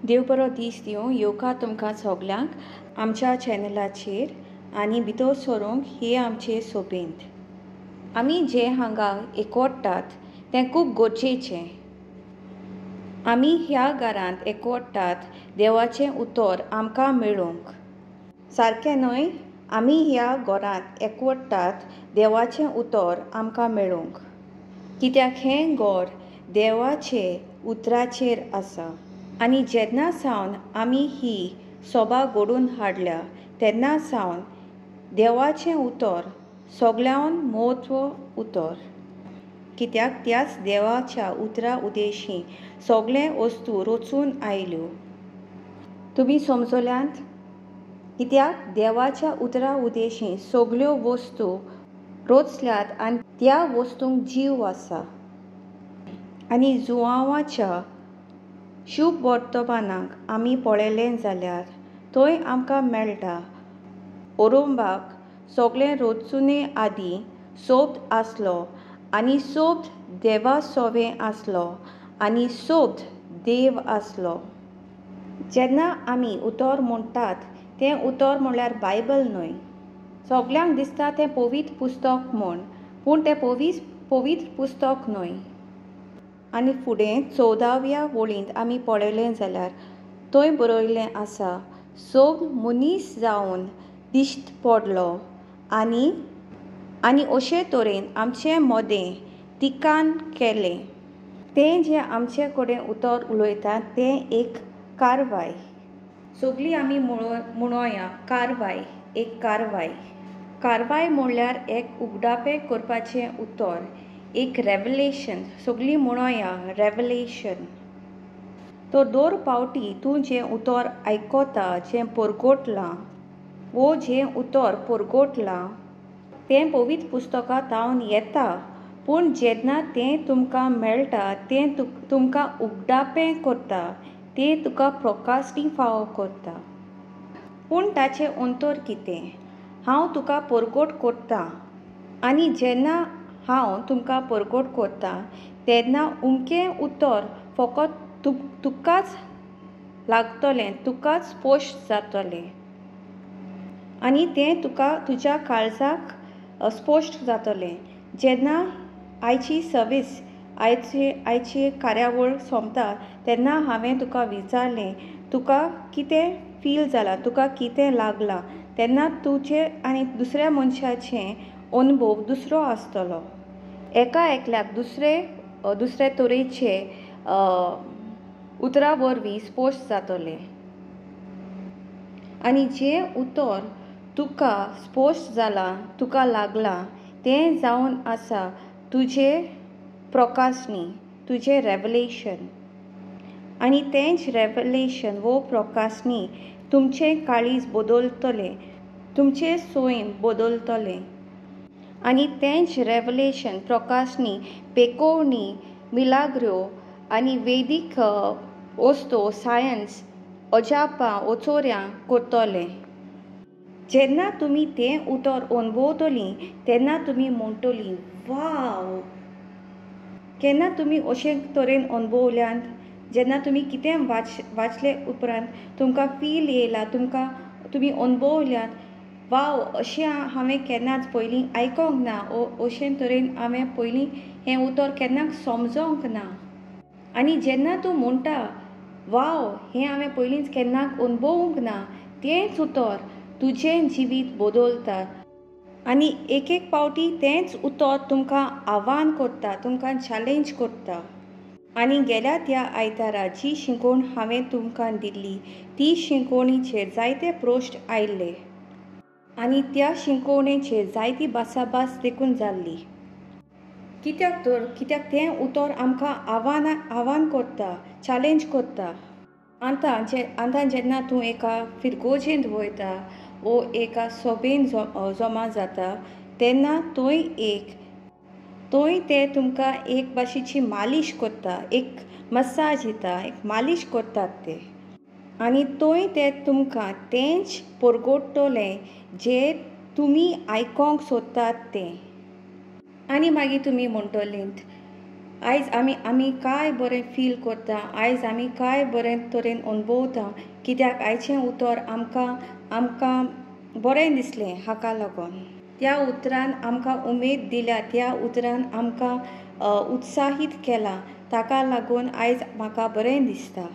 देव बरो दीस दिवं येवकार तुमकां सगल्यांक आमच्या चॅनलाचेर आनी भितर सरूंक हे आमचे सोबेंत आमी जे हांगा एकवटात तें खूब गरजेचें. आमी ह्या घरांत एकवटात देवाचें उतर आमकां मेळूंक. सारकें न्हय? आमी ह्या घरांत एकवटात देवाचें उतर आमकां मेळूंक. कित्याक हें घर देवाचे उतराचेर आसा. आनी जेन्ना सावन आमी ही सभा घडोवन हाडल्या तेन्ना सावन देवाचें उतर सगळ्यांत म्हत्व उतर. कित्याक त्याच देवाच्या उतरा उद्देशीं सगळे वस्तू रचून आयल्यो. तुमी समजल्यात? कित्याक देवाच्या उतरा उद्देशीं सगळ्यो वस्तू रचल्यात आनी त्या वस्तूंक जीव आसा. आनी जुवांवाच्या शुभ वर्तमानाक आमी पळयलें जाल्यार थंय आमकां मेळटा अरोंबाक सगळें रचूने आदीं सोबत आसलो आनी सोबत देवा सोबें आसलो आनी सोबत देव आसलो. जेन्ना आमी उतर म्हणटात तें उतर म्हणल्यार बायबल न्हय. सगल्यांक दिसता तें पवित्र पुस्तक म्हूण, पूण तें पवित्र पुस्तक न्हय. आनी फुडें 14व्या वळींत आमी पळयलें जाल्यार थंय बरयल्लें आसा सोब मनीस जावन दिश्ट पडलो आनी अशे तरेन आमचें मोदें तिकान केलें. तें जें आमचे कडेन उतर उलयतात तें एक कारवाय. सगळीं आमी म्हणोया कारवाय, एक कारवाय. कारवाय म्हणल्यार एक उगडापें करपाचें उतर, एक रेवलेशन. सगळीं म्हणोया रेवलेशन. तर दर पावटी तूं जें उतर आयकोता, जें परगटलां वो जें उतर परगटलां तें पवित्र पुस्तकांतावन येता, पूण जेन्ना तें तुमकां मेळटा तें तुमकां उगडापें करता, तें तुका प्रकाशनी फावो करता. पूण ताचें अंतर कितें? हांव तुका परगट करतां आनी जेन्ना हांव तुमकां परगट करतां तेन्ना उमकें उतर फकत तुकाच लागतलें, तुकाच स्पश्ट जातलें आनी तें तुका तुज्या काळजाक स्पश्ट जातलें. जेन्ना आयची सर्वीस, आयची कार्यावळ सोंपता तेन्ना हांवें तुका विचारलें तुका कितें फील जालां, तुका कितें लागलां, तेन्ना तुजें आनी दुसऱ्या मनशाचें अनुभव दुसरो आसतलो. एका एकल्याक दुसरे तरेचे उतरा वरवीं स्पश्ट जातलें. आनी जें उतर तुका स्पश्ट जालां, तुका लागलां तें जावन आसा तुजें प्रकाशनी, तुजें रेवलेशन. आनी तेंच रेवलेशन वो प्रकाशनी तुमचें काळीज बदलतलें, तुमचें सोयम बदलतलें. आनी तेंच रेवलेशन प्रकाशनी पेकोवणी, मिलाग्र्यो आनी वैदीक वस्तू, सायन्स, अजापां, ओचोऱ्यां करतलें. जेन्ना तुमी तें उतर अणभवतलीं तेन्ना तुमी म्हणटलीं वाव. केन्ना तुमी अशे तरेन अणभवल्यात? जेन्ना तुमी कितें वाचलें उपरांत तुमकां फील येयला, तुमी अणभवल्यात वाव, अशें हांवें केन्नाच पयलीं आयकोंक ना, अशे तरेन हांवें पयलीं हें उतर केन्नाच समजोंक ना. आनी जेन्ना तूं म्हणटा वाव, हें हांवें पयलींच केन्नाच अणभवूंक ना, तेंच उतर तुजें जिवीत बदलता. आनी एक पावटी तेंच उतर तुमकां आव्हान करता, तुमकां चॅलेंज करता. आनी गेल्या त्या आयतारा जी शिकवण हांवें तुमकां दिल्ली ती शिकवणीचेर जायते प्रश्न आयिल्ले आनी त्या शिकवणेचेर जायती भासाभास देखून जाल्ली. कित्याक तें उतर आमकां आव्हान करता, चॅलेंज करता. आतां जेन्ना तूं एका फिरगोजेंत वयता वो एका सोबेन जमा जाता तेन्ना थंय ते तुमकां एक भाशेची मालीश करता, एक मसाज दिता, एक मालीश करतात ते. आनी थंय ते तुमकां तेंच परगटतलें जें तुमी आयकोंक सोदतात तें. आनी मागीर तुमी म्हणटलीं आयज आमी काय बरें फील करता, आयज आमी काय बरें तरेन अणभवता, कित्याक आयचें उतर आमकां बरें दिसलें हाका लागून. त्या उतरान आमकां उमेद दिल्या, त्या उतरान आमकां उत्साहीत केलां, ताका लागून आयज म्हाका बरें दिसता.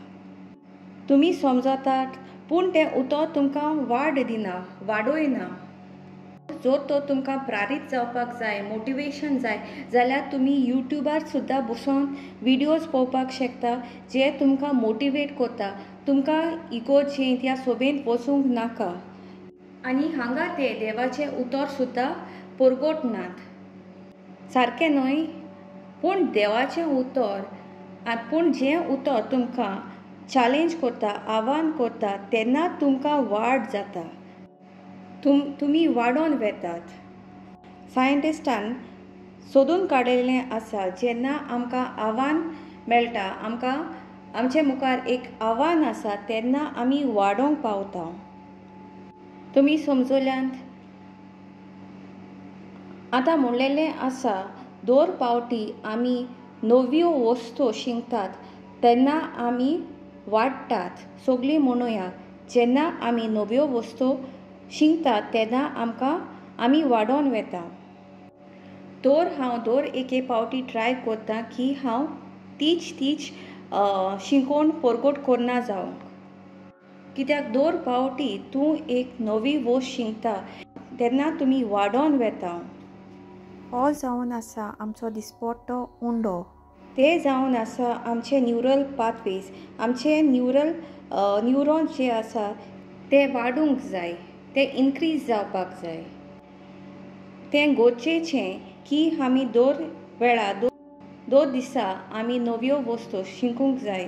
तुमी समजतात, पूण तें उतर तुमकां वाड दिना, वाडोयना. जर तो तुमकां प्रारीत जावपाक जाय, मोटिवेशन जाय जाल्यार तुमी यूट्यूबार सुद्दां बसून विडियोज पळोवपाक शकता जे तुमकां मोटिवेट करता. तुमकां इगोर्जेंत ह्या सभेंत वचूंक नाका. आनी हांगा ते देवाचें उतर सुद्दां परगटनात. सारकें न्हय? पूण देवाचें उतर, पूण जें उतर तुमकां चॅलेंज करता, आव्हान करता, तेन्ना तुमकां वाड जाता. तुमी वाडोन वेतात. सायंटिस्टान सोदून काडिल्लें आसा, जेन्ना आमकां आव्हान मेळटा, आमकां आमचे मुखार एक आव्हान आसा, तेन्ना आमी वाडोंक पावता. तुमी समजुल्यांत? आतां म्हणलेलें आसा, दर पावटी आमी नव्यो वस्तू शिकतात तेन्ना आमी वाडटात. सगळीं म्हणुया, जेन्ना आमी नव्यो वस्तू शिकतात तेन्ना आमी वाडोन वेता. हांव दर एके पावटी ट्राय करतां की हांव तीच शिकोवन परगट करना जावं. कित्याक दर पावटी तूं एक नवी वस्त शिकता तेन्ना तुमी वाडोन वेता. हो जावन आसा आमचो दिसपट्टो उंडो. ते जावन आसा आमचे न्यूरल पाथवेज. आमचे न्यूरॉन्स जे आसा ते वाडूंक जाय, ते इनक्रीज जावपाक जाय. तें गरजेचें की आमी दर वेळा दर दिसा आमी नव्यो वस्तू शिकूंक जाय.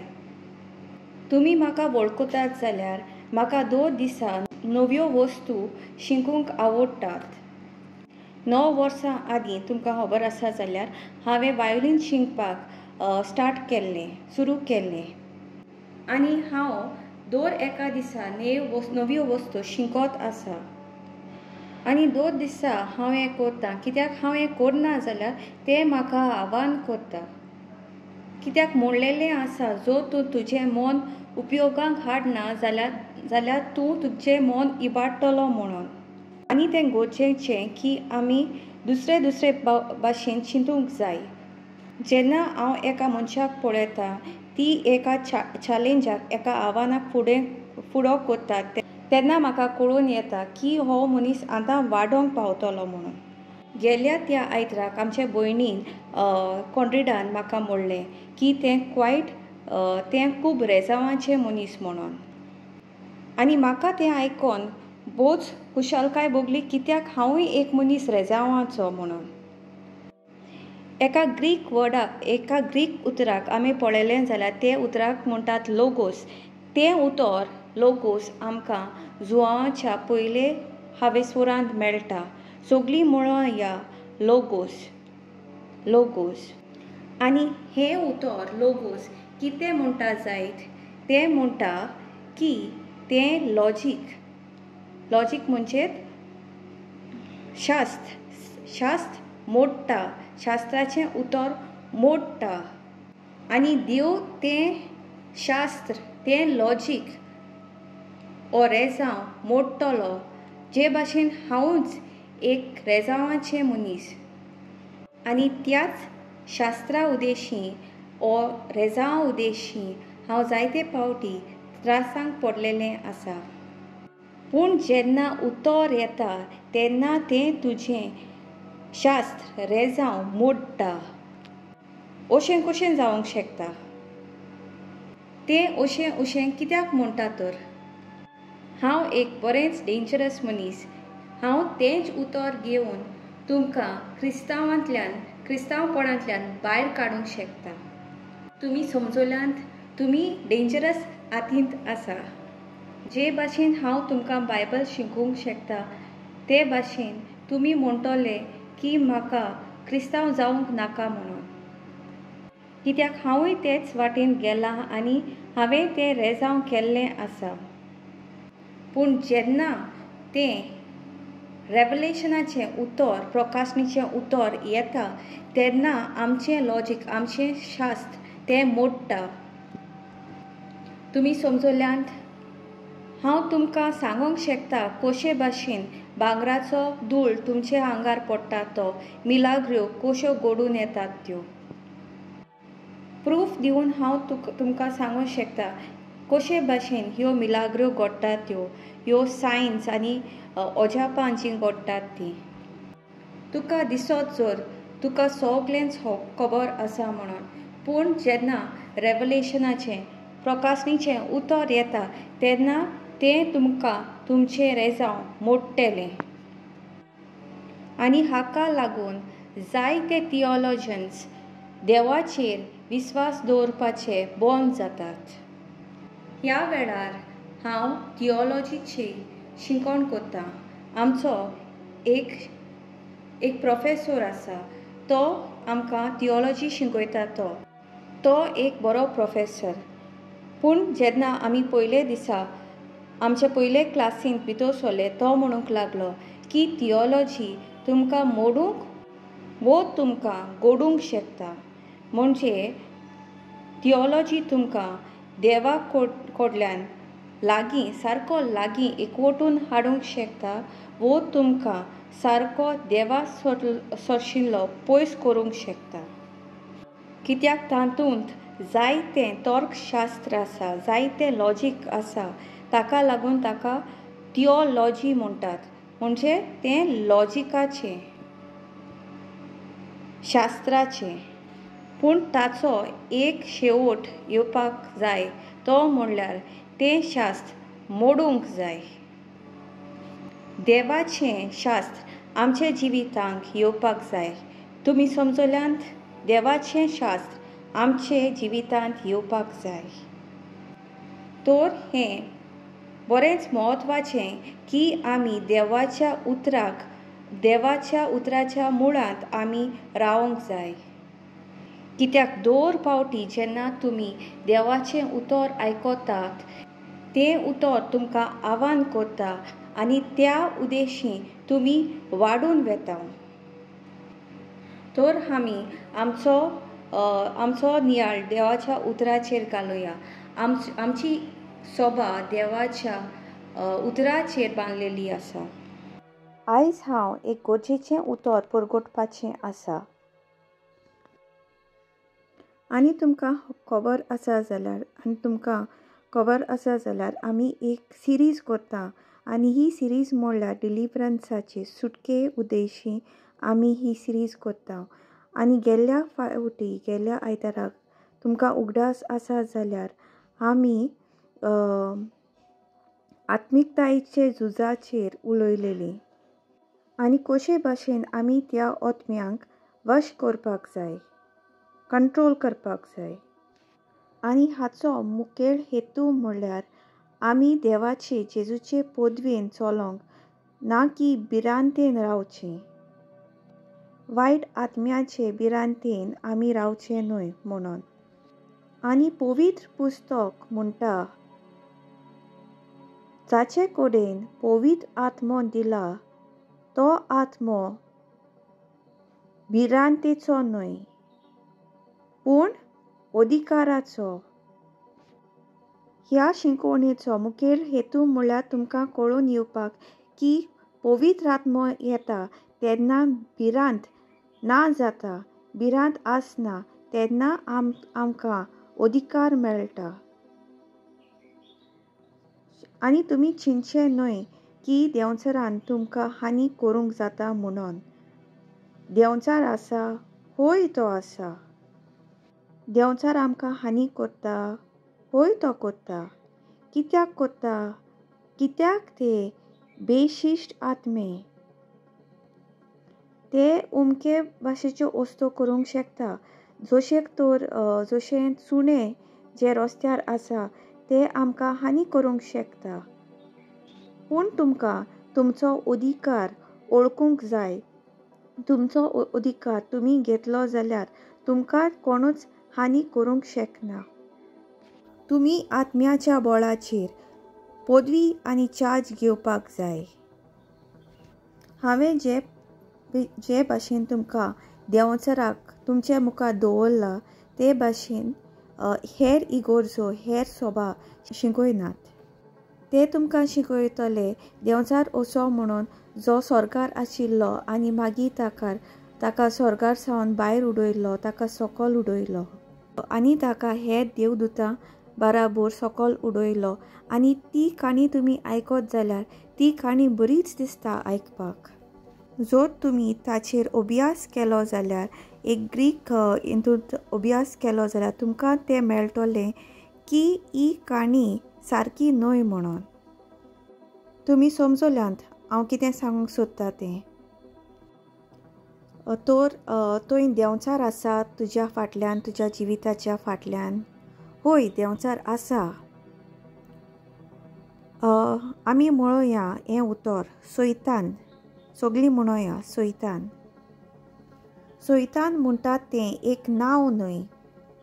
तुमी म्हाका वळखतात जाल्यार म्हाका दर दिसा नव्यो वस्तू शिकूंक आवडटात. 9 वर्सां आदीं तुमकां खबर आसा जाल्यार हांवें वायोलीन शिकपाक सुरू केल्लें. आनी हांव दर एका दिसा नव्यो वस्तू शिकत आसा. आनी दर दिसा हांव हें करतां, कित्याक हांव हें करना जाल्यार तें म्हाका आव्हान करता. कित्याक म्हणलेलें आसा, जर तूं तुजें मन उपयोगाक हाडना जाल्यार तूं तुजें मन इबाडटलो म्हणून. आनी तें गरजेचें की आमी दुसरे भाशेन चिंतूंक जाय. जेन्ना हांव एका मनशाक पळयतां, ती एका चॅलेंजाक, एका आव्हानाक फुडो करता, तेन्ना म्हाका कळून येता की हो मनीस आतां वाडोंक पावतलो म्हणून. गेल्या त्या आयताराक आमचे भयणीन कॉन्ड्रिडान म्हाका म्हणलें की तें खूब रेजावाचें मनीस म्हणून. आनी म्हाका तें आयकून बोच खुशालकाय भोगली, कित्याक हांवूय एक मनीस रेजावाचो म्हणून. एका ग्रीक उतराक आमी पळयलें जाल्यार ते उतराक म्हणटात लोगोस. तें उतर लोगोस आमकां जुआंवाच्या पयले हावेसवरांत मेळटा. सगळीं म्हणुया लोगोस. आनी हें उतर लोगोस कितें म्हणटा जायत? तें म्हणटा की तें लॉजीक म्हणजे शास्त्र मोडटा, शास्त्राचें उतर मोडटा. आनी देव तें शास्त्र, तें लॉजीक ओ रेजाव मोडटलो, जे भाशेन हांवूच एक रेजावाचें मनीस. आनी त्याच शास्त्रा उद्देशीं ओ रेजावा उद्देशीं हांव जायते पावटी त्रासांक पडलेलें आसा. पूण जेन्ना उतर येता तेन्ना तें तुजें शास्त्र, रेजाव मोडटा. अशें कशें जावंक शकता? तें अशें कित्याक म्हणटा तर? हांव एक बरेंच डेंजरस मनीस. हांव तेंच उतर घेवन तुमकां क्रिस्तांवपणांतल्यान भायर काडूंक शकता. तुमी समजुल्यांत? तुमी डेंजरस हातींत आसा. जे भाशेन हांव तुमकां बायबल शिकोवंक शकता, ते भाशेन तुमी म्हणटले की म्हाका क्रिस्तांव जावंक नाका म्हणून. कित्याक हांवूय तेच वाटेन गेलां आनी हांवें तें रेजाव केल्लें आसा. पूण जेन्ना तें रेवलेशनाचें उतर प्रकाशनीचें उतर येता तेन्ना आमचें लॉजीक आमचें शास्त्र तें मोडटा. तुमी समजल्यात? हांव तुमकां सांगूंक शकता कशे भाशेन भांगराचो धूळ तुमच्या आंगार पडटा तो मिलाग्र्यो कश्यो घडून येतात त्यो. प्रूफ दिवन हांव तुमकां सांगूंक शकता कशे भाशेन ह्यो मिलाग्र्यो घडटात त्यो, ह्यो सायन्स आनी अजापान जीं घडटात तीं. तुका दिसत जर तुका सगळेंच खबर आसा म्हणून, पूण जेन्ना रेवलेशनाचें प्रकाशनीचें उतर येता तेन्ना तें तुमकां तुमचें रेजांव मोडटलें. आनी हाका लागून जायते थियोलॉजन्स देवाचेर विस्वास दवरपाचे बंद जातात. ह्या वेळार हांव थियोलॉजीची शिकवण करतां. आमचो एक प्रोफेसर आसा, तो आमकां थियोलॉजी शिकयता. तो एक बरो प्रोफेसर. पूण जेन्ना आमी पयले दिसा आमचे पयले क्लासींत भितर सरले, तो म्हणूंक लागलो की थियोलॉजी तुमकां मोडूंक वो तुमकां घडूंक शकता. म्हणजे थियोलॉजी तुमकां देवा कडल्यान लागीं सारको लागीं एकवटून हाडूंक शकता, वो तुमकां सारको देवा सरशिल्लो पयस करूंक शकता. कित्याक तातूंत जायतें तर्कशास्त्र आसा, जायतें लॉजीक आसा. ताका लागून ताका थियोलॉजी म्हणटात. म्हणजे तें लॉजिकाचें, शास्त्राचें. पूण ताचो एक शेवट येवपाक जाय, तो म्हणल्यार तें शास्त्र मोडूंक जाय. देवाचें शास्त्र आमच्या जिवितांत येवपाक जाय. तुमी समजल्यात? देवाचें शास्त्र आमचे जिवितांत येवपाक जाय. तर हें बरेंच म्हत्वाचें की आमी देवाच्या उतराच्या मुळांत आमी रावंक जाय. कित्याक दर फावटी जेन्ना तुमी देवाचें उतर आयकतात, तें उतर तुमकां आव्हान करता आनी त्या उद्देशीं तुमी वाडून वेता. तर आमी आमचो नियाळ देवाच्या उतराचेर घालुया. आमची सोबा देवाच्या उतराचेर बांदलेली आसा. आयज हांव एक गरजेचें उतर परगटपाचें आसा. आनी तुमकां खबर आसा जाल्यार आमी एक सिरीज करता. आनी ही सिरीज म्हणल्यार डिलिव्हरन्साची सुटके उद्देशीं आमी ही सिरीज करता. आनी गेल्ल्या आयताराक तुमकां उगडास आसा जाल्यार आमी आत्मिकतायेचे झुजाचेर उलयलेलीं आनी कशे भाशेन आमी त्या आत्म्यांक वश करपाक जाय, कंट्रोल करपाक जाय. आनी हाचो मुखेल हेतू म्हणल्यार आमी देवाचे जेजूचे पदवेन चलोंक ना की भिरांतेन रावचें. वायट आत्म्याचे भिरांतेन आमी रावचें न्हय म्हणून. आनी पवित्र पुस्तक म्हणटा, जाचे कडेन पवित्र आत्मो दिला, तो आत्मो भिरांतेचो न्हय, पूण अधिकाराचो. ह्या शिकवणेचो मुखेल हेतू म्हणल्यार तुमकां कळून येवपाक की पवित्र आत्मो येता तेन्ना भिरांत ना जाता. भिरांत आसना तेन्ना आमकां अधिकार मेळटा. आनी तुमी चिंतचें न्हय की देंवचारान तुमकां हानी करूंक जाता म्हणून. देंवचार आसा? होय, तो आसा. देंवचार आमकां हानी करता? होय, तो करता. कित्याक करता? कित्याक ते बेशिश्ट आत्मे. ते उमके भाशेच्यो वस्तू करूंक शकता. जशें चुणे जे रस्त्यार आसा ते आमकां हानी करूंक शकता. पूण तुमकां तुमचो अधिकार ओळखूंक जाय. तुमचो अधिकार तुमी घेतलो जाल्यार तुमकां कोणूच हानी करूंक शकना. तुमी आत्म्याच्या बळाचेर पदवी आनी चार्ज घेवपाक जाय. हांवें जे भाशेन तुमकां देंवचाराक तुमच्या मुखार दवरला ते भाशेन हेर इगोर्जो हेर सभा शिकयनात. ते तुमकां शिकयतले देंवचार असो म्हणून जो स्वर्गार आशिल्लो आनी मागीर ताका स्वर्गार सावन भायर उडयलो, ताका सकयल उडयलो आनी ताका हेर देवदुतां बाराबर सकयल उडयलो. आनी ती काणी तुमी आयकत जाल्यार ती काणी बरीच दिसता आयकपाक. जर तुमी ताचेर अभ्यास केलो जाल्यार एक ग्रीक हितूंत अभ्यास केलो जाल्यार तुमकां तें मेळटलें की ही काणी सारकी न्हय म्हणून. तुमी समजल्यात हांव कितें सांगूंक सोदतां तें. तर थंय देंवचार आसा तुज्या फाटल्यान, तुज्या जिविताच्या फाटल्यान. हय, देंवचार आसा. आमी म्हणुया हें उतर सैतान. सगळीं म्हणुया सैतान. सैतान म्हणटात तें एक नांव न्हय.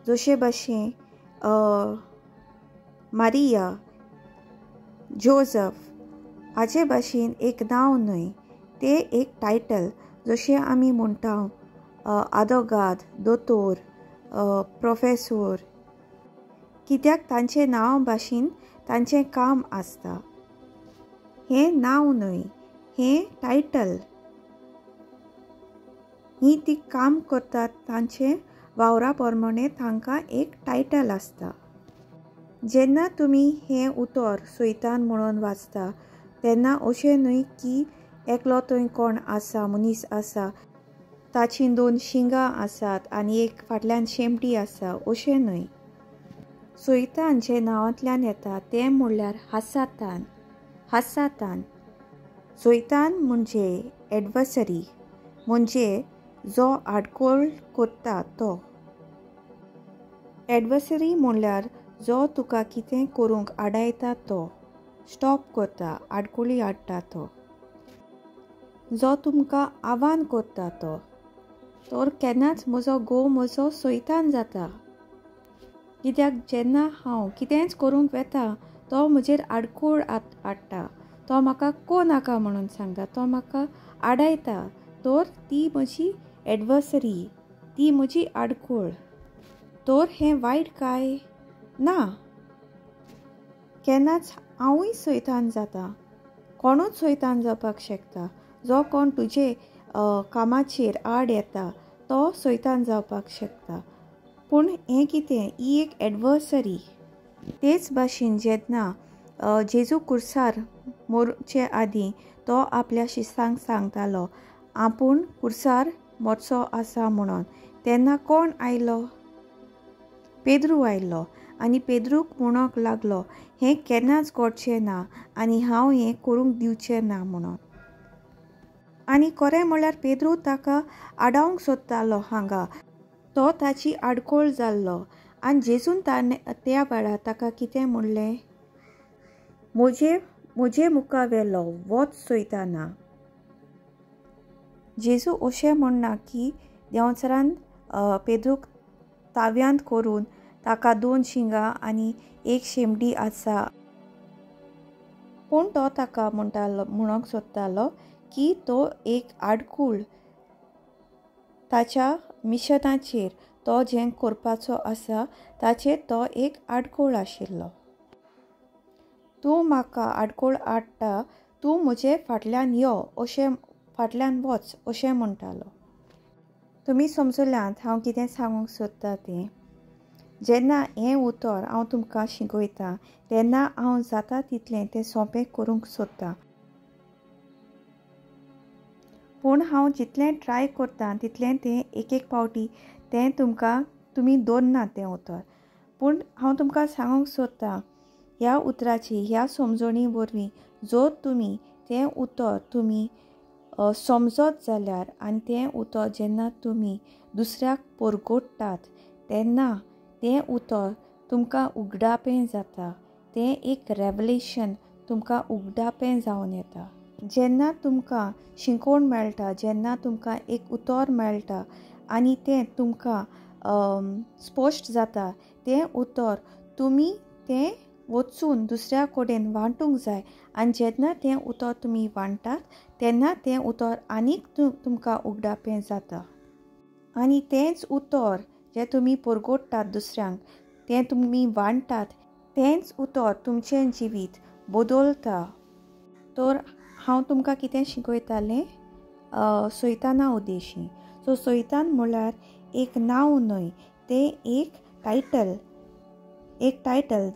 जशे भाशेन मारिया, जोझफ हाचे भाशेन एक नांव न्हय. तें एक टायटल. जशें आमी म्हणटा आदवोगाद, दोतोर, प्रोफेसर, कित्याक तांचे नांव भाशेन तांचें काम आसता. हें नांव न्हय, हें टायटल. ही ती काम करतात तांचे वावरा प्रमाणें तांकां एक टायटल आसता. जेन्ना तुमी हें उतर सैतान म्हणून वाचता तेन्ना अशें न्हय की एकलो थंय कोण आसा, मनीस आसा, ताची 2 शिंगां आसात आनी एक फाटल्यान शेंपटी आसा, अशें न्हय. सैतान जे नांवांतल्यान येता तें म्हणल्यार हासातान. हासातान. सैतान म्हणजे एडवर्सरी, म्हणजे जो आडखळ करता तो. एडवर्सरी म्हणल्यार जो तुका कितें करूंक आडायता तो, स्टॉप करता, आडखळी हाडटा तो. जो तुमकां आव्हान करता तो. तर केन्नाच म्हजो सैतान जाता. कित्याक जेन्ना हांव कितेंच करूंक वेता तो म्हजेर आडखळ हाडटा. तो म्हाका नाका म्हणून सांगता, तो म्हाका आडायता. तर ती म्हजी एडवर्सरी, ती म्हजी आडखळ. तर हें वायट काय ना. केन्नाच हांवूय सैतान जाता. कोणूच सैतान जावपाक शकता. जो कोण तुजे कामाचेर आड येता तो सैतान जावपाक शकता. पूण हें कितें, ही एक एडवर्सरी. तेच भाशेन जेन्ना जेजू कुर्सार मरचे आदीं तो आपल्या शिश्यांक सांगतालो आपूण कुर्सार मरचो आसा म्हणून, तेन्ना कोण आयलो? पेद्रू आयलो आनी पेद्रूक म्हणूंक लागलो हें केन्नाच घडचें ना आनी हांव हें करूंक दिवचें ना म्हणून. आनी खरें म्हणल्यार पेद्रू ताका आडावंक सोदतालो हांगा. तो ताची आडखळ जाल्लो आनी जेजून त्या वेळार ताका कितें म्हणलें? म्हजे मुखार व्हेलो, वच सैताना. जेजू अशें म्हणना की देंवचारान पेद्रूक ताव्यांत करून ताका 2 शिंगां आनी 1 शेंपटी आसा. पूण तो ताका म्हणूंक सोदतालो की तो एक आडखळ ताच्या मिशनाचेर, तो जें करपाचो आसा ताचेर तो एक आडखळ आशिल्लो. तूं म्हाका आडखळ हाडटा, तूं म्हजे फाटल्यान यो, अशें फाटल्यान वच अशें म्हणटालो. तुमी समजल्यात हांव कितें सांगूंक सोदतां तें. जेन्ना हें उतर हांव तुमकां शिकयतां तेन्ना हांव जाता तितलें तें सोंपें करूंक सोदतां. पूण हांव जितलें ट्राय करतां तितलें तें एक पावटी तें तुमी धरनात तें उतर. पूण हांव तुमकां सांगूंक सोदतां ह्या उतराची, ह्या समजणी वरवीं जर तुमी तें उतर तुमी समजत जाल्यार आनी तें उतर जेन्ना तुमी दुसऱ्याक परगडटात तेन्ना तें उतर तुमकां उगडापें जाता. तें एक रेवलेशन तुमकां उगडापें जावन येता. जेन्ना तुमकां शिकोवण मेळटा, जेन्ना तुमकां एक उतर मेळटा आनी तें तुमकां स्पश्ट जाता, तें उतर तुमी तें वचून दुसऱ्या कडेन वांटूंक जाय आनी जेन्ना तें उतर तुमी वांटतात तेन्ना तें उतर आनीक तुमकां उगडापें जाता आनी तेंच उतर जें तुमी परगोडटात दुसऱ्यांक तें तुमी वांटतात तेंच उतर तुमचें जिवीत बदलता. तर हांव तुमकां कितें शिकयतालें सैताना उद्देशी. सो सैतान म्हळ्यार एक नांव न्हय, तें एक टायटल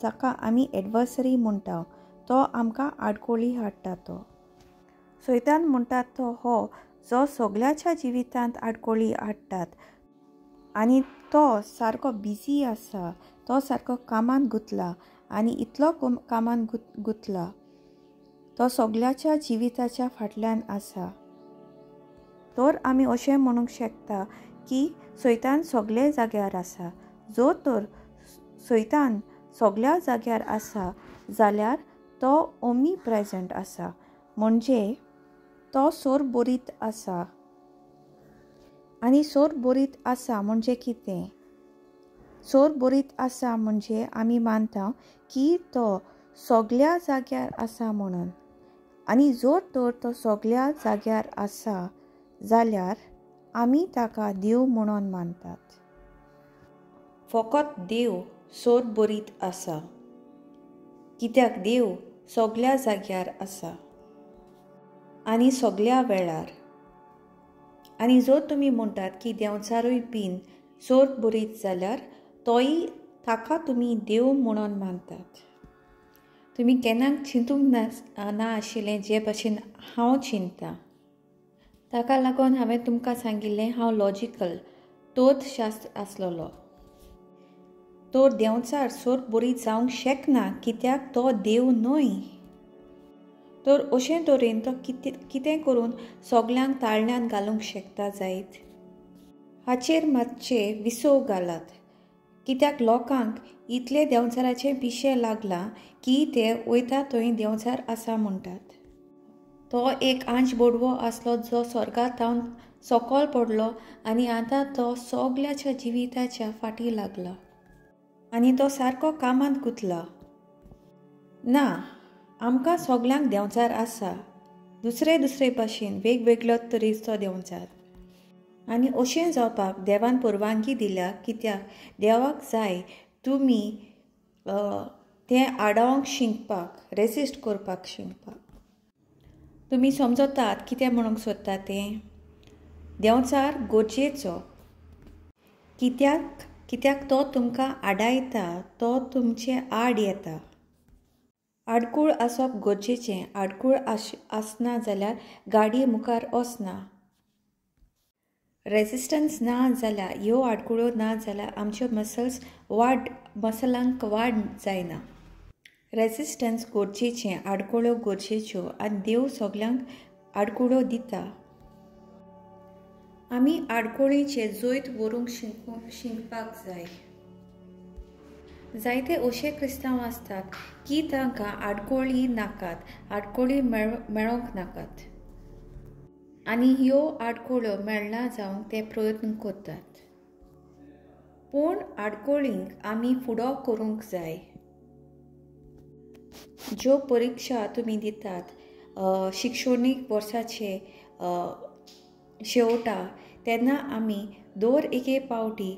जाका आमी एडवर्सरी म्हणटा. तो आमकां आडकोळी हाडटा. तो सैतान म्हणटात तो हो जो सगल्याच्या जिवितांत आडकोळी हाडटात आनी तो सारको बिजी आसा, तो सारको कामान गुंतला आनी इतलो कामान गुंतला तो सगल्याच्या जिविताच्या फाटल्यान आसा. तर आमी अशें म्हणूंक शकता की सैतान सगळे जाग्यार आसा. जो तर सैतान सगल्या जाग्यार आसा जाल्यार तो ओमनी प्रेझेंट आसा, म्हणजे तो सोर बोरीत आसा. आनी सोर बोरीत आसा म्हणजे कितें? सोर बोरीत आसा म्हणजे आमी मानता की तो सगल्या जाग्यार आसा म्हणून. आनी जर तर तो सगल्या जाग्यार आसा जाल्यार आमी ताका देव म्हणून मानतात. फकत देव सोर बोरीत आसा कित्याक देव सगल्या जाग्यार आसा आनी सगल्या वेळार. आनी जर तुमी म्हणटात की देंवचारूय बीन सोर बोरीत जाल्यार तोय ताका तुमी देव म्हणून मानतात. तुमी केन्नाच चिंतूंक ना आशिल्लें जे भाशेन हांव चिंततां. ताका लागून हांवें तुमकां सांगिल्लें हांव लॉजिकल तोर्तशास्त्र आसलोलो. तो देंवचार सोर बोरीत जावंक शकना कित्याक तो देव न्हय. तर अशें तरेन तो कितें करून सगल्यांक ताळण्यांत घालूंक शकता जायत. हाचेर मातशें विसव घालात कित्याक लोकांक इतले देंवचाराचे पिशें लागला की ते वयता थंय देंवचार आसा म्हणटात. तो एक आंच बोडवो आसलो जो स्वर्गांतावन सकयल पडलो आनी आतां तो सगल्याच्या जिविताच्या फाटीं लागला आनी तो सारको कामांत गुंतला. ना, आमकां सगल्यांक देंवचार आसा, दुसरे भाशेन वेगवेगळ्यो तरेचो देंवचार. आनी अशें जावपाक देवान परवानगी दिल्या कित्याक देवाक जाय तुमी तें आडावंक शिकपाक, रेसिस्ट करपाक शिकपाक. तुमी समजतात कितें म्हणूंक सोदता तें? देंवचार गरजेचो कित्याक तो तुमकां आडायता, तो तुमचे आड येता. आडकूळ आसप गरजेचें. आडकूळ आसना जाल्यार गाडी मुखार वचना. रेजिस्टन्स ना जाल्यार ह्यो आडकुळ्यो ना जाल्यार आमच्यो मसलांक वाड जायना. रेजिस्टन्स गरजेचें, आडकुळ्यो गरजेच्यो आनी देव सगल्यांक आडकुळ्यो दिता. आमी आडकोळींचे जैत व्हरूंक शिकपाक जाय. जायते अशे क्रिस्तांव आसतात की तांकां आडकोळी नाकात, आडकोळी मेळोंक नाकात आनी ह्यो आडकोळ्यो मेळना जावंक ते प्रयत्न करतात. पूण आडकोळींक आमी फुडो करूंक जाय. ज्यो परिक्षा तुमी दितात शिक्षणीक वर्साचे शेवटा तेन्ना आमी दर एके पावटी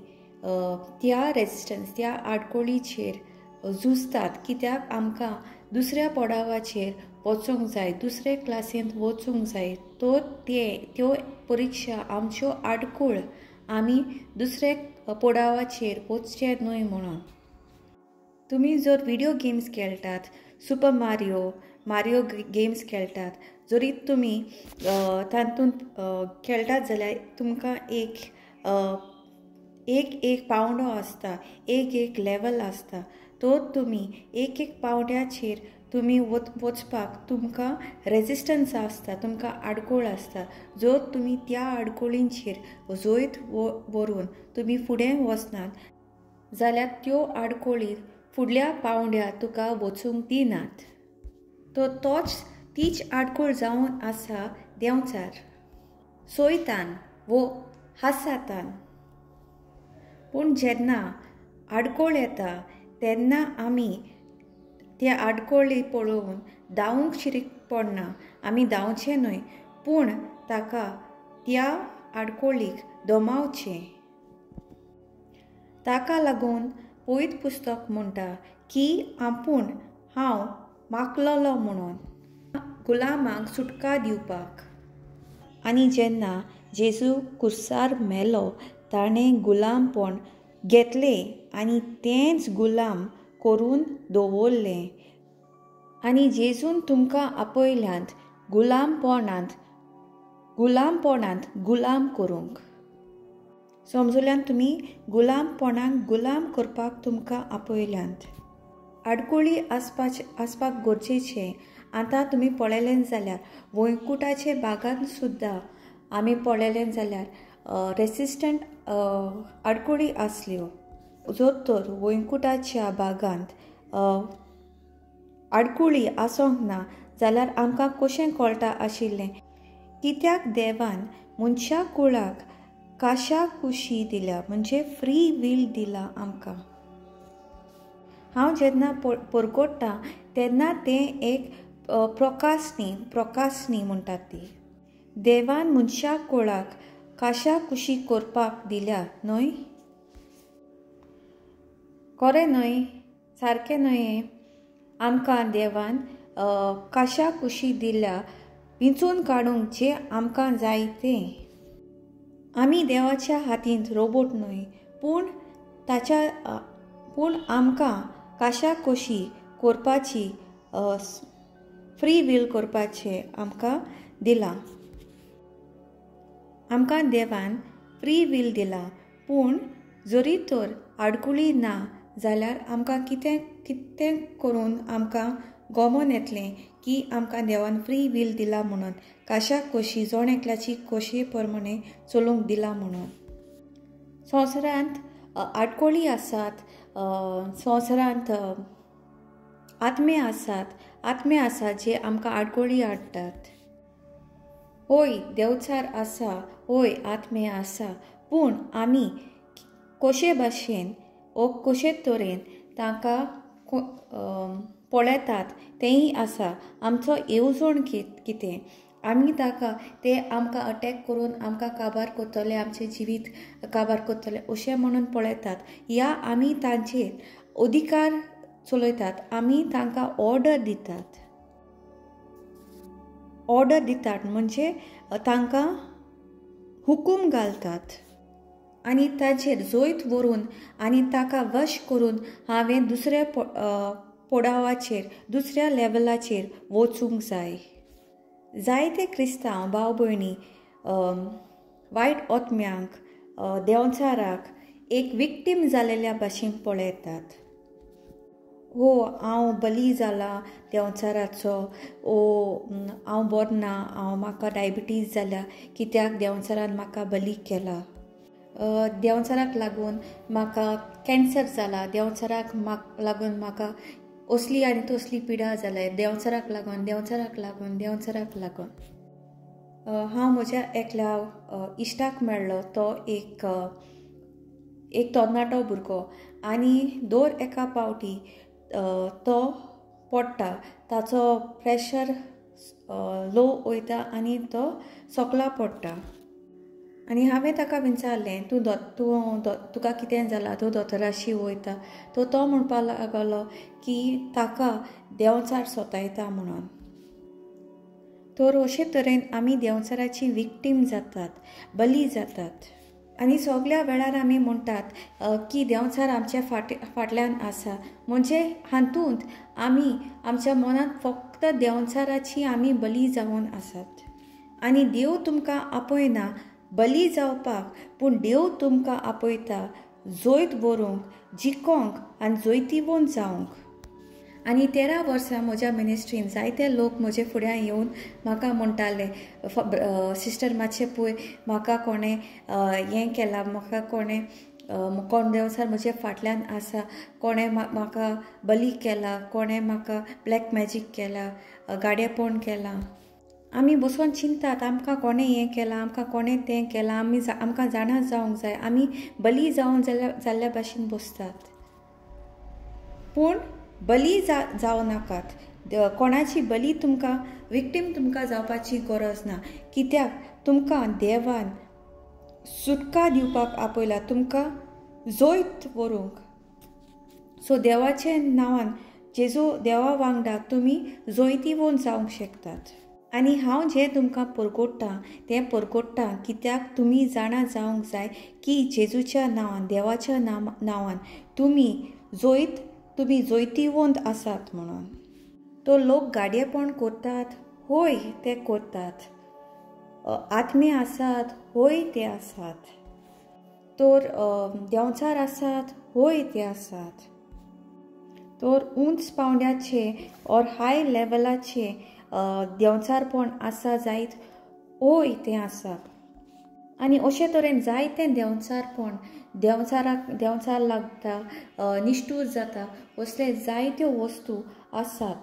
त्या रेजिस्टन्स, त्या आडकोळीचेर झुजतात कित्याक आमकां दुसऱ्या पडावाचेर वचूंक जाय, दुसरे क्लासींत वचूंक जाय. तो त्यो परिक्षा आमच्यो आडकूळ आमी दुसरे पडावाचेर वचचे न्हय म्हणून. तुमी जर व्हिडिओ गेम्स खेळटात, सुपर मारियो गेम्स खेळटात, जरी तुमी तातूंत खेळटात जाल्यार तुमकां एक पावंडो आसता, एक लेवल आसता. तो तुमी एक पावंड्याचेर तुमी वचपाक तुमकां रेजिस्टन्स आसता, तुमकां आडकोळ आसता. जर तुमी त्या आडकोळींचेर जैत व्हरून तुमी फुडें वचनात जाल्यार त्यो आडकोळी फुडल्या पावंड्यार तुका वचूंक दिनात. तर तीच आडकोळ जावन आसा देंवचार, सैतान वो हासातान. पूण जेन्ना आडकोळ येता तेन्ना आमी त्या आडकोळी पळोवन धांवूंक शिरीक पडना, आमी धांवचें न्हय पूण ताका त्या आडकोळीक दोमावचें. ताका लागून पवित्र पुस्तक म्हणटा की हांव मागलोलो म्हणून गुलामांक सुटका दिवपाक. आनी जेन्ना जेजू कुर्सार मेलो ताणें गुलामपण घेतलें आनी तेंच गुलाम करून दवरलें. आनी जेजून तुमकां आपयल्यांत गुलामपणांत गुलाम करूंक. समजुल्यान तुमी गुलामपणांक गुलाम करपाक तुमकां आपयल्यांत. आडकुळी आसपाक गरजेचें. आतां तुमी पळयलें जाल्यार वैकुंठाचे बागान सुद्दां आमी पळयलें जाल्यार रेसिस्टंट आडकुळी आसल्यो. जर तर वैकुंठाच्या बागांत आडकुळी आसोंक ना जाल्यार आमकां कशें कळटा आशिल्लें कित्याक देवान मनशा कुळाक काशा कुशी दिल्या म्हणजे फ्री वील दिला आमकां. हांव जेन्ना परगोडटा तेन्ना तें एक प्रकाशनी म्हणटात ती. देवान मनशा कुळाक काशा कुशी करपाक दिल्या न्हय. खरें न्हय, सारकें न्हय. आमकां देवान काशा कुशी दिल्या विंचून काडूंक जें आमकां जाय तें. आमी देवाच्या हातींत रोबोट न्हय पूण आमकां काशा कुशी करपाची फ्री वील करपाचें आमकां दिलां. आमकां देवान फ्री वील दिला पूण जरी तर आडकुळी ना जाल्यार आमकां कितें करून आमकां गोमोन येतलें की आमकां देवान फ्री वील दिला म्हणून काशा कशी जोण एकल्याची खोशये प्रमाणे चलूंक दिला म्हणून. संवसारांत आडकोळी आसात, संवसारांत आत्मे आसात जे आमकां आडकोळी हाडटात. होय देवचार आसा, होय आत्मे आसा पूण आमी कशे भाशेन कशे तरेन तांकां पळयतात तेंय आसा. आमचो येवजण कितें, आमी ते आमकां अटॅक करून आमकां काबार करतले, आमचें जिवीत काबार करतले अशें म्हणून पळयतात या आमी तांचेर अधिकार चलयतात. आमी तांकां ऑर्डर दितात म्हणजे तांकां हुकूम घालतात आनी ताचेर जैत व्हरून आनी ताका वश करून हांवें दुसऱ्या पडावाचेर दुसऱ्या लेवलाचेर वचूंक जाय. जायते क्रिस्तांव भाव भयणी वायट आत्म्यांक देंवचाराक एक विक्टीम जालेल्या भाशेन पळयतात. हांव बली जाला देंवचाराचो, हांव बरो ना, म्हाका डायबिटीज जाल्या कित्याक देंवचारान म्हाका बली केला, देंवचाराक लागून म्हाका कॅन्सर जाला, देंवचाराक लागून म्हाका असली आनी तसली पिडा जाल्या, देंवचाराक लागून. हांव म्हज्या एकल्या इश्टाक मेळ्ळो. तो एक तरणाटो भुरगो आनी दर एका पावटी तो पडटा, ताचो प्रेशर लो वयता आनी तो सकला पडटा. आनी हांवें ताका विचारलें तुका कितें जालां, तूं दोतोराशी वयता. तो म्हणपाक लागलो की ताका देंवचार सतायता म्हणून. तर अशे तरेन आमी देंवचाराची विक्टीम जातात, बली जातात. आनी सगळ्या वेळार आमी म्हणटात की देंवचार आमच्या फाटल्यान आसा म्हणजे हातूंत आमी आमच्या मनांत फक्त देंवचाराची आमी बली जावन आसात. आनी देव तुमकां आपयना बली जावपाक पूण देव तुमकां आपयता जैत व्हरूंक, जिखोंक आनी जैतिवंत जावंक. आनी 13 वर्सां म्हज्या मिनिस्ट्रीन जायते लोक म्हजे फुड्यान येवन म्हाका म्हणटाले सिस्टर मातशें पळय म्हाका कोणें हें केलां, म्हाका कोण देंवचार म्हजे फाटल्यान आसा, कोणें म्हाका बली केला, कोणें म्हाका ब्लॅक मॅजीक केला, गाडेपण केलां. आमी बसून चिंतात आमकां कोणें हें केलां, आमकां कोणें तें केलां, आमकां जाणा जावंक जाय. आमी बली जावन जाल्ल्या भाशेन बसतात. पूण बली जावं नाकात. कोणाची बली तुमकां विक्टीम तुमकां जावपाची गरज ना. कित्याक तुमकां देवान सुटका दिवपाक आपयला, तुमकां जोयत व्हरूंक. सो देवाचे नांवान जेजू देवा वांगडा तुमी जोयतीवून जावंक शकतात. आनी हांव जें तुमकां परगोडटां तें परगोडटां कित्याक तुमी जाणा जावंक जाय की जेजूच्या नांवान, देवाच्या नांवान तुमी जोयतीवंत आसात म्हणून. तो लोक गाडयेपण करतात, होय ते करतात. आत्मे आसात, होय ते आसात. तर देंवचार आसात, होय ते आसात. तर उंच पावंड्याचे और हाय लेवलाचे देंवचारपण आसा जायत, होय ते आसा. आनी अशे तरेन जायतें देंवचारपण देंवचार लागता, निश्ठूर जाता, असले जायत्यो वस्तू आसात.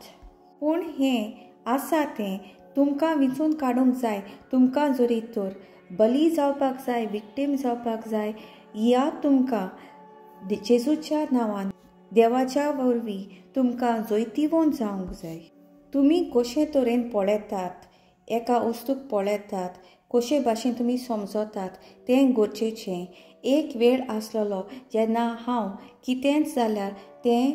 पूण हें आसा तें तुमकां विचून काडूंक जाय. तुमकां जरी तर बली जावपाक जाय, विक्टीम जावपाक जाय, या तुमकां जेजूच्या नांवान देवाच्या वरवीं तुमकां जोयतीवंत जावंक जाय. तुमी कशे तरेन पळयतात, एका वस्तूक पळयतात, कशे भाशेन तुमी समजतात तें गरजेचें. एक वेळ आसलेलो जेन्ना हांव कितेंच जाल्यार तें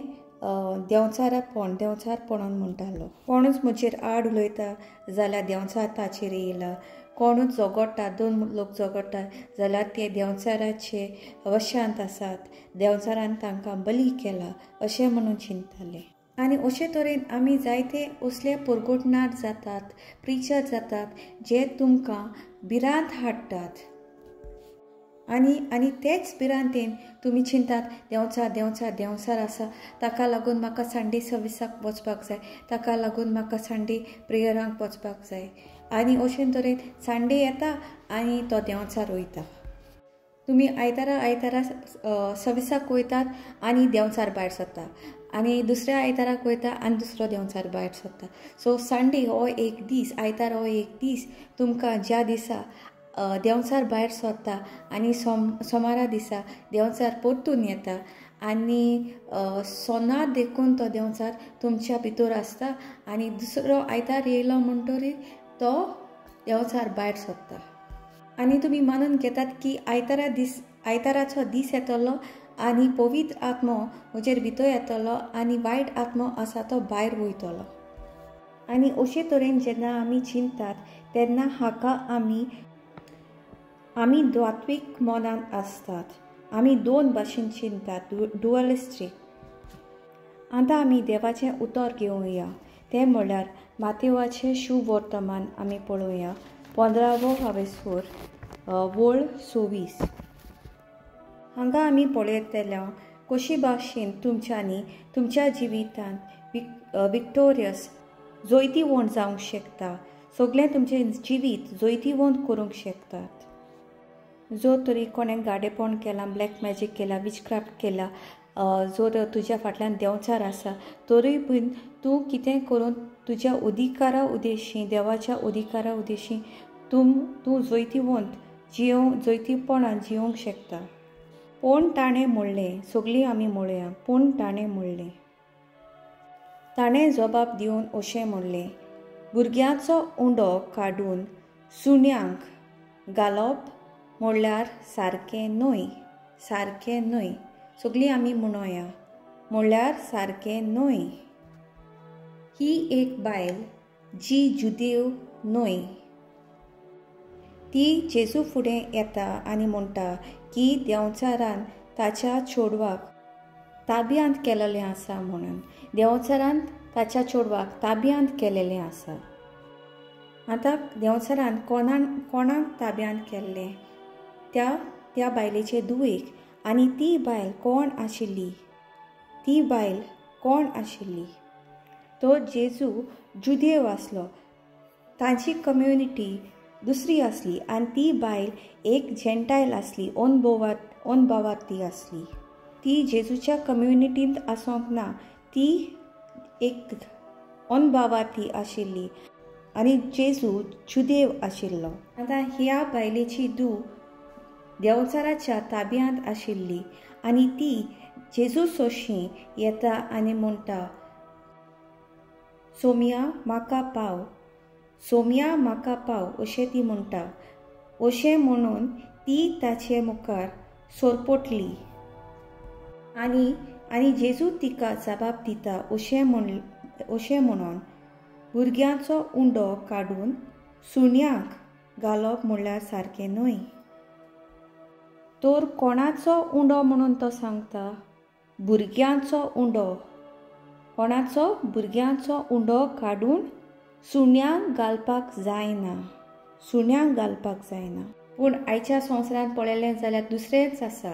देंवचारपणान म्हणटालो. कोणूच म्हजेर आड उलयता जाल्यार देंवचार ताचेर येयला. कोणूच झगडटा, 2 लोक झगडटा जाल्यार ते देंवचाराचे वशांत आसात. देंवचारान तांकां बली केला अशें म्हणून चिंतताले. आनी अशे तरेन आमी जायते असले परगोडणाट जातात, प्रिचर जातात जे तुमकां भिरांत हाडटात. आनी तेच भिरांतेन तुमी चिंतात देंवचार आसा, ताका लागून म्हाका संडे सर्विसाक वचपाक जाय, ताका लागून म्हाका संडे प्रेयरांक वचपाक जाय. आनी अशे तरेन संडे येता आनी तो देंवचार वयता. तुमी आयतारा सर्विसाक वयतात आनी देंवचार भायर सरता, आनी दुसऱ्या आयताराक वयता आनी दुसरो देंवचार भायर सरता. सो संडे हो एक दीस, आयतार हो एक दीस तुमकां ज्या दिसा देंवचार भायर सरता आनी सोमारा दिसा देंवचार परतून येता आनी सोनार देखून तो देंवचार तुमच्या भितर आसता आनी दुसरो आयतार येयलो म्हणटरीर तो देंवचार भायर सरता. आनी तुमी मानून घेतात की आयताराचो दीस येतलो आनी पवित्र आत्मो म्हजेर भितर येतलो आनी वायट आत्मो आसा तो भायर वयतलो. आनी अशे तरेन जेन्ना आमी चिंततात तेन्ना हाका आमी द्वात्वीक मनान आसतात. आमी 2 भाशेन चिंततात, डुअलिस्टीक. आतां आमी देवाचें उतर घेवया. तें म्हणल्यार मातेवाचें शुभ वर्तमान आमी पळोवया. 15वो हावेसूर वळ 26. हांगा आमी पळयतल्या कशी भाशेन तुमच्यांनी तुमच्या जिवितांत विक्टोरियस जोयतीवंत जावंक शकता. सगळें तुमचें जिवीत जोयतीवंत करूंक शकतात. जर तरी कोणें गाडेपण केलां, ब्लॅक मॅजीक केला, विचक्राफ्ट केला, जर तुज्या फाटल्यान देंवचार आसा, तरी बीन तूं कितें करून तुज्या अधिकारा उद्देशीं, देवाच्या अधिकारा उद्देशीं तूं जोयतीपणान जिवंक शकता. पूण ताणें म्हणलें, सगळीं आमी म्हणया, पूण ताणें म्हणलें. ताणें जबाब दिवन अशें म्हणलें, भुरग्याचो उंडो काडून सुण्यांक घालप म्हणल्यार सारकें न्हय. सगळीं आमी म्हणया, म्हणल्यार सारकें न्हय. ही एक बायल जी जुदेव न्हय. ती जेजू फुडें येता आनी म्हणटा की देंवचारान ताच्या चेडवाक ताब्यांत केलेलें आसा म्हणून. देंवचारान ताच्या चेडवाक ताब्यांत केलेलें आसा. आतां देंवचारान कोणाक ताब्यांत केल्लें? त्या बायलेचे धुवेक. आनी ती बायल कोण आशिल्ली? तो जेजू जुदेव आसलो. ताची कम्युनिटी दुसरी आसली आनी ती बायल एक जेंटायल आसली, अनभावार्थी आसली. ती जेजूच्या कम्युनिटींत आसोंक ना, ती एक अनभावार्थी आशिल्ली आनी जेजू जुदेव आशिल्लो. आतां ह्या बायलेची धूव देंवचाराच्या ताब्यांत आशिल्ली आनी ती जेजू सोशी येता आनी म्हणटा, सोम्या म्हाका पाव, सोम्या म्हाका पाव अशें ती म्हणटा. अशें म्हणून ती ताचे मुखार सोरपोटली आनी जेजू तिका जबाब दिता अशें म्हणून भुरग्यांचो उंडो काडून सुण्यांक घालप म्हणल्यार सारकें न्हय. तर कोणाचो उंडो म्हणून तो सांगता? भुरग्यांचो उंडो. कोणाचो? भुरग्यांचो उंडो काडून सुण्यांक घालपाक जायना. सुण्यांक घालपाक जायना. पूण आयच्या संवसारांत पळयलें जाल्यार दुसरेंच आसा.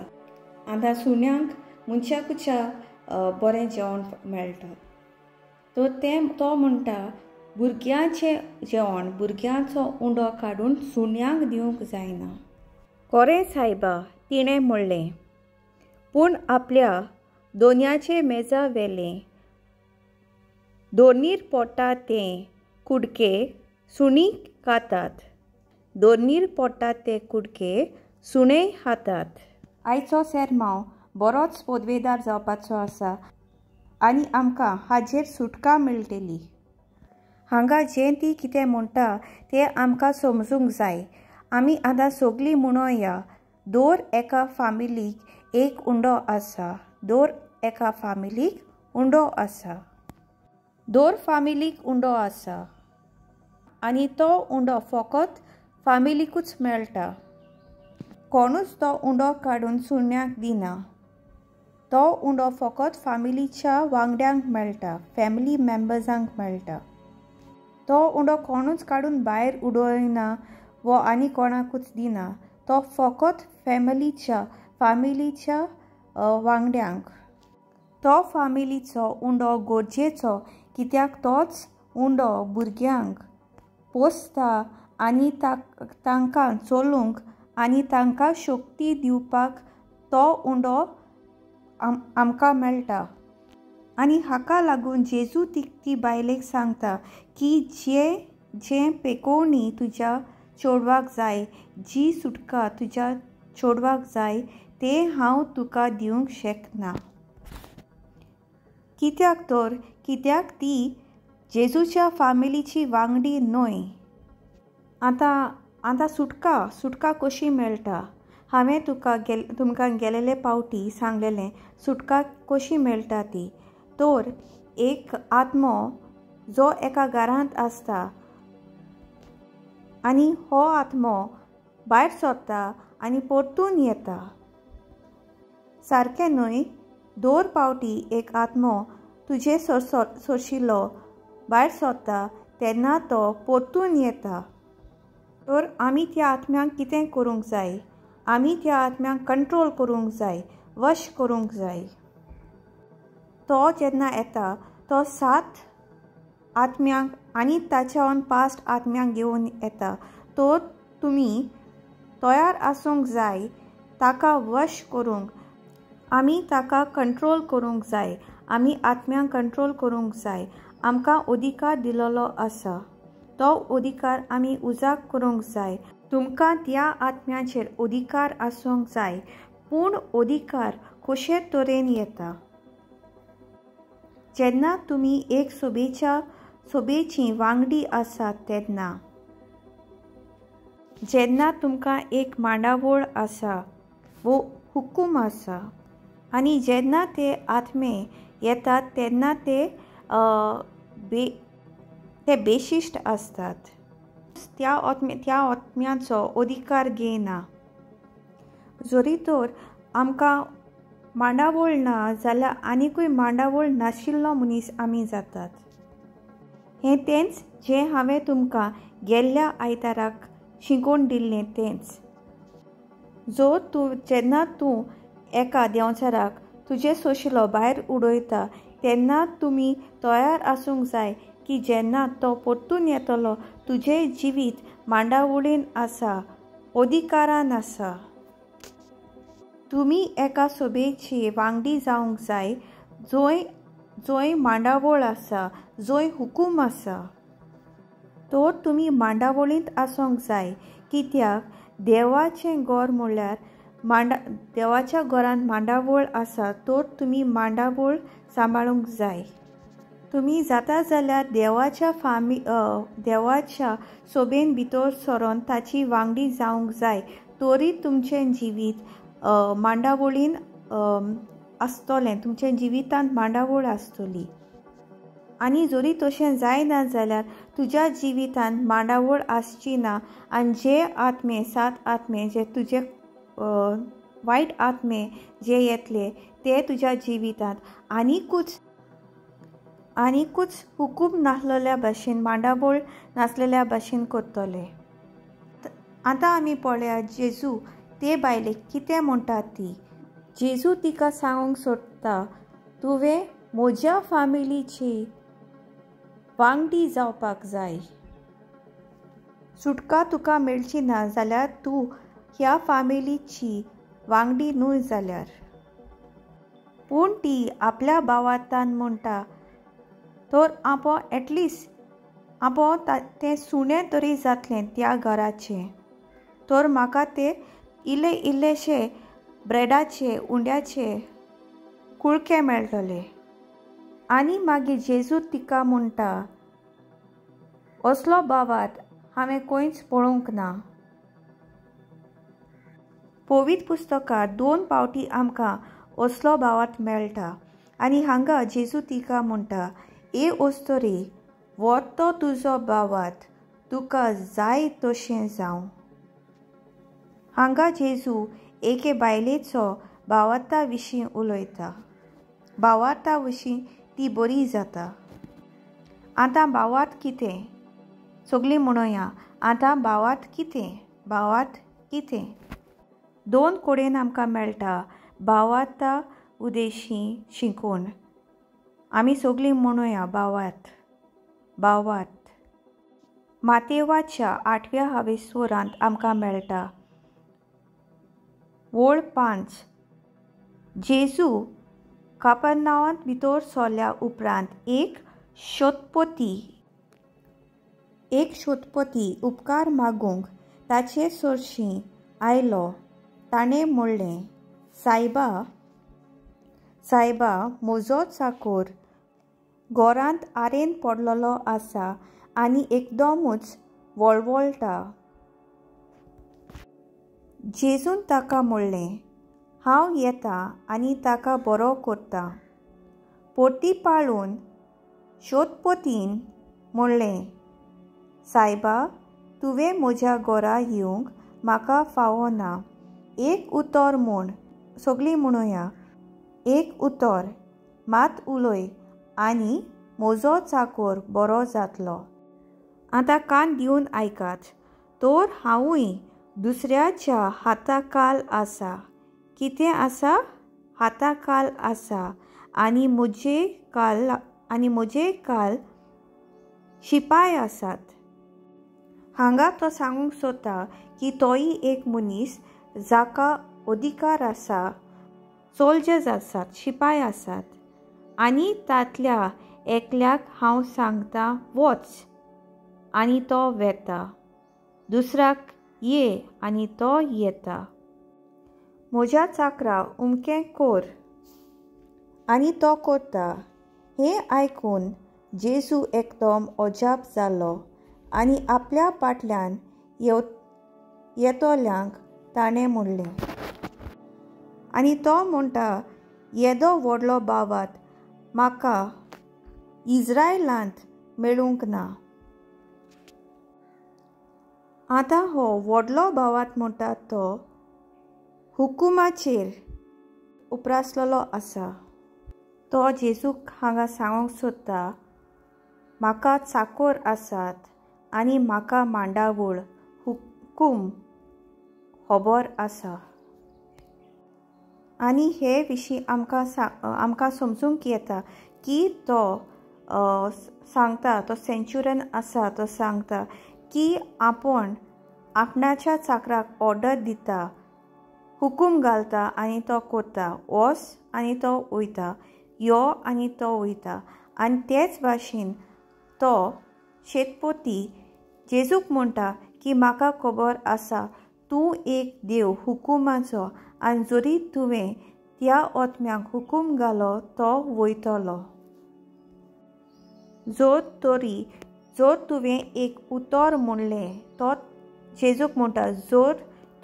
आतां सुण्यांक मनशाकुच्या बरें जेवण मेळटा. तो म्हणटा भुरग्यांचें जेवण, भुरग्यांचो उंडो काडून सुण्यांक दिवंक जायना. खरें सायबा, तिणें म्हणलें. पूण आपल्या दोनयाचे मेजा वेले दोनीर पोटा ते कुडके सुणी खातात. दोनीर पोटा ते कुडके सुणेय खातात. आयचो सेरमांव बरोच पोदवेदार जावपाचो आसा आनी आमकां हाजेर सुटका मेळटली. हांगा जें ती कितें म्हणटा तें आमकां समजूंक जाय. आमी आतां सगळीं म्हणोया, दर एका फामिलीक एक उंडो आसा. दर एका फामिलीक उंडो आसा. दर फामिलीक उंडो आसा. आनी तो उंडो फकत फामिलीकूच मेळटा. कोणूच तो उंडो काडून सुण्यांक दिना. तो उंडो फकत फामिलीच्या वांगड्यांक मेळटा, फॅमिली मेंबर्सांक मेळटा. तो उंडो कोणूच काडून भायर उडयना वो आनी कोणाकूच दिना. तो फकत फामिलीच्या वांगड्यांक. तो फामिलीचो उंडो गरजेचो कित्याक तोच उंडो भुरग्यांक पोसता आनी तांकां चलूंक आनी तांकां शक्ती दिवपाक तो उंडो आमकां मेळटा. आनी हाका लागून जेजू ती बायलेक सांगता की जें पेकोवणी तुज्या चेडवाक जाय, जी सुटका तुज्या चेडवाक जाय तें हांव तुका दिवंक शकना. कित्याक ती जेजूच्या फामिलीची वांगडी न्हय. आतां सुटका कशी मेळटा? हांवें तुमकां गेलेले पावटी सांगलेलें सुटका कशी मेळटा ती. तर एक आत्मो जो एका घरांत आसता आनी हो आत्मो भायर सरता आनी परतून येता. सारकें न्हय? दर पावटी एक आत्मो तुजे सरशिल्लो भायर सरता तेन्ना तो परतून येता. तर आमी त्या आत्म्यांक कितें करूंक जाय? आमी त्या आत्म्यांक कंट्रोल करूंक जाय, वश करूंक जाय. तो जेन्ना येता तो 7 आत्म्यांक आनी ताच्यावन 5 आत्म्यांक घेवन येता. तो तुमी तयार आसूंक जाय ताका वश करूंक. आमी ताका कंट्रोल करूंक जाय. आमी आत्म्यांक कंट्रोल करूंक जाय. आमकां अधिकार दिलेलो आसा. तो अधिकार आमी उजाक करूंक जाय. तुमकां त्या आत्म्याचेर अधिकार आसूंक जाय. पूण अधिकार कशे तरेन येता? जेन्ना तुमी एक सोबेची वांगडी आसात तेन्ना. जेन्ना तुमकां एक मांडावळ आसा वो हुकूम आसा आनी जेन्ना ते आत्मे येतात तेन्ना ते बेशिश्ट असतात. त्या आत्म्याचो अधिकार घेयना. जरी तर आमकां मांडावळ ना जाल्यार आनिकूय मांडावळ नाशिल्लो मनीस आमी जातात. हें तेंच जें हांवें तुमकां गेल्ल्या आयताराक शिकोवन दिल्लें तेंच. जेन्ना तूं एका देंवचाराक तुजे सोशिलो भायर उडयता तेन्ना तुमी तयार आसूंक जाय की जेन्ना तो परतून येतलो तुजें जिवीत मांडावळीन आसा, अधिकारान आसा. तुमी एका सोबेची वांगडी जावंक जाय जंय मांडावळ आसा, जंय हुकूम आसा. तर तुमी मांडावळींत आसूंक जाय कित्याक देवाचें घर म्हणल्यार देवाच्या घरांत मांडावळ आसा तर तुमी मांडावळ सांबाळूंक जाय. तुमी जाता जाल्यार देवाच्या सोबेन भितर सरोन ताची वांगडी जावंक जाय, तरी तुमचें जिवीत मांडावळीन आसतलें, तुमच्या जिवितांत मांडावळ आसतली. आनी जरी तशें जायना जाल्यार तुज्या जिवितांत मांडावळ आसची ना, आनी जे आत्मे 7 आत्मे जे तुजे वायट आत्मे जे येतले ते तुज्या जिवितांत आनीकूच हुकूम नासलेल्या भाशेन मांडावळ नासलेल्या भाशेन करतले. आतां आमी पळया जेजू ते बायलेक कितें म्हणटा ती. जेजू तिका सांगूंक सोदता, तुवें म्हज्या फॅमिलीची वांगडी जावपाक जाय. सुटका तुका मेळची ना जाल्यार तूं ह्या फॅमिलीची वांगडी न्हय जाल्यार. पूण ती आपल्या भावार्थान म्हणटा, तर आपो एटलिस्ट आपो तें सुणें तरी जातलें त्या घराचें, तर म्हाका ते इल्लेशे ब्रेडाचे उंड्याचे कुळके मेळटले. आनी मागीर जेजू तिका म्हणटा, असलो भावार्थ हांवें खंयच पळोवंक ना. पवित्र पुस्तकांत 2 फावटी आमकां असलो भावार्थ मेळटा. आनी हांगा जेजू तिका म्हणटा, ओस्तोरी हो तो तुजो भावार्थ, तुका जाय तशें जावं. हांगा जेजू एके बायलेचो भावार्था विशीं उलयता. भावार्था विशीं ती बरी जाता. आतां भावार्थ कितें? सगळीं म्हणया, आतां भावार्थ कितें? भावार्थ कितें? 2 कडेन आमकां मेळटा भावार्था उद्देशीं शिकून. आमी सगळीं म्हणया भावार्थ. मातेवाच्या 8व्या हावेसवरांत आमकां मेळटा. वळ 5. जेजू कापरनावांत भितर सरल्या उपरांत एक शोधपती उपकार मागूंक ताचे सरशीं आयलो. ताणें म्हणलें, सायबा, म्हजो चाकर घरांत आरेन पडलेलो आसा आनी एकदमूच वळवळटा. जेजून ताका म्हणलें, हांव येतां आनी ताका बरो करतां. परतीपाळून शोधपतीन म्हणलें, सायबा, तुवें म्हज्या घरा येवंक म्हाका फावो ना. एक उतर म्हूण. सगळीं म्हणया, एक उतर मात उलय आनी म्हजो चाकर बरो जातलो. आतां कान दिवन आयकात. तर हांवूय दुसऱ्याच्या हाताखाल आसा. कितें आसा? हाताखाल आसा. आनी म्हजे काल शिपाय आसात. हांगा तो सांगूंक सोदता की तोय एक मनीस जाका अधिकार आसा, सोल्जर्स आसात, शिपाय आसात. आनी तांतल्या एकल्याक हांव सांगता वच आनी तो वेता. दुसऱ्याक ये आनी तो येता. म्हज्या चाकराक उमकें कर आनी तो करता. हें आयकून जेजू एकदम अजाप जालो आनी आपल्या फाटल्यान येतोल्यांक ताणें म्हणलें. आनी तो म्हणटा, येदो व्हडलो भावार्थ म्हाका इस्रायलांत मेळूंक ना. आतां हो व्हडलो भावार्थ म्हणटा तो हुकुमाचेर उप्रासलेलो आसा. तो जेजूक हांगा सांगूंक सोदता, म्हाका चाकर आसात आनी म्हाका मांडावळ हुकूम खबर आसा. आनी हे विशीं आमकां समजूंक येता की तो सांगता, तो सेंच्युरियन आसा तो सांगता की आपूण आपणाच्या चाकराक ऑर्डर दिता, हुकूम घालता आनी तो करता. वच आनी तो वयता, यो आनी तो वयता. आनी तेच भाशेन तो शेतपती जेजूक म्हणटा की म्हाका खबर आसा तूं एक देव हुकुमाचो आनी जरी तुवें त्या ओतम्याक हुकूम घालो तो वयतलो. जर तुवें एक उतर म्हणलें तो जेजूक म्हणटा जर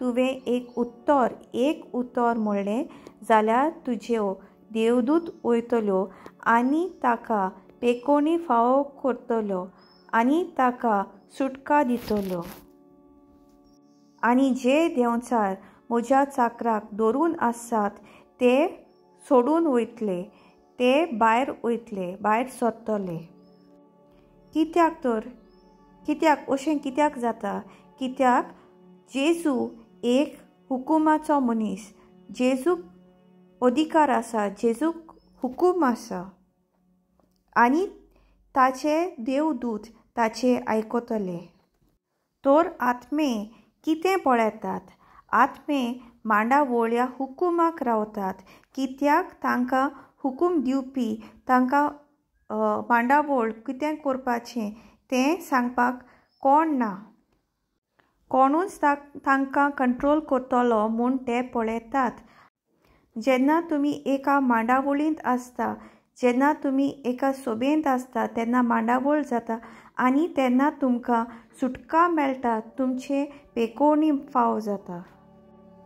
तुवें एक उतर म्हणलें जाल्यार तुज्यो देवदूत वयतल्यो आनी ताका पेकोणी फावो करतल्यो आनी ताका सुटका दितल्यो. आनी जे देंवचार म्हज्या चाकराक धरून आसात ते सोडून वयतले, ते भायर सरतले. कित्याक अशें कित्याक जाता? कित्याक जेजू एक हुकुमाचो मनीस, जेजूक अधिकार आसा, जेजूक हुकूम आसा आनी ताचे देवदूत ताचे आयकतले. तर आत्मे कितें पळयतात? आत्मे मांडावळ ह्या हुकुमाक रावतात, कित्याक तांकां हुकूम दिवपी तांकां मांडावळ कितें करपाचें तें सांगपाक कोण ना. कोणूच तांकां कंट्रोल करतलो म्हूण ते पळयतात. जेन्ना तुमी एका मांडावळींत आसता, जेन्ना तुमी एका सभेंत आसता तेन्ना मांडावळ जाता आनी तेन्ना तुमकां सुटका मेळटा, तुमचे पेकोवणी फाव जाता.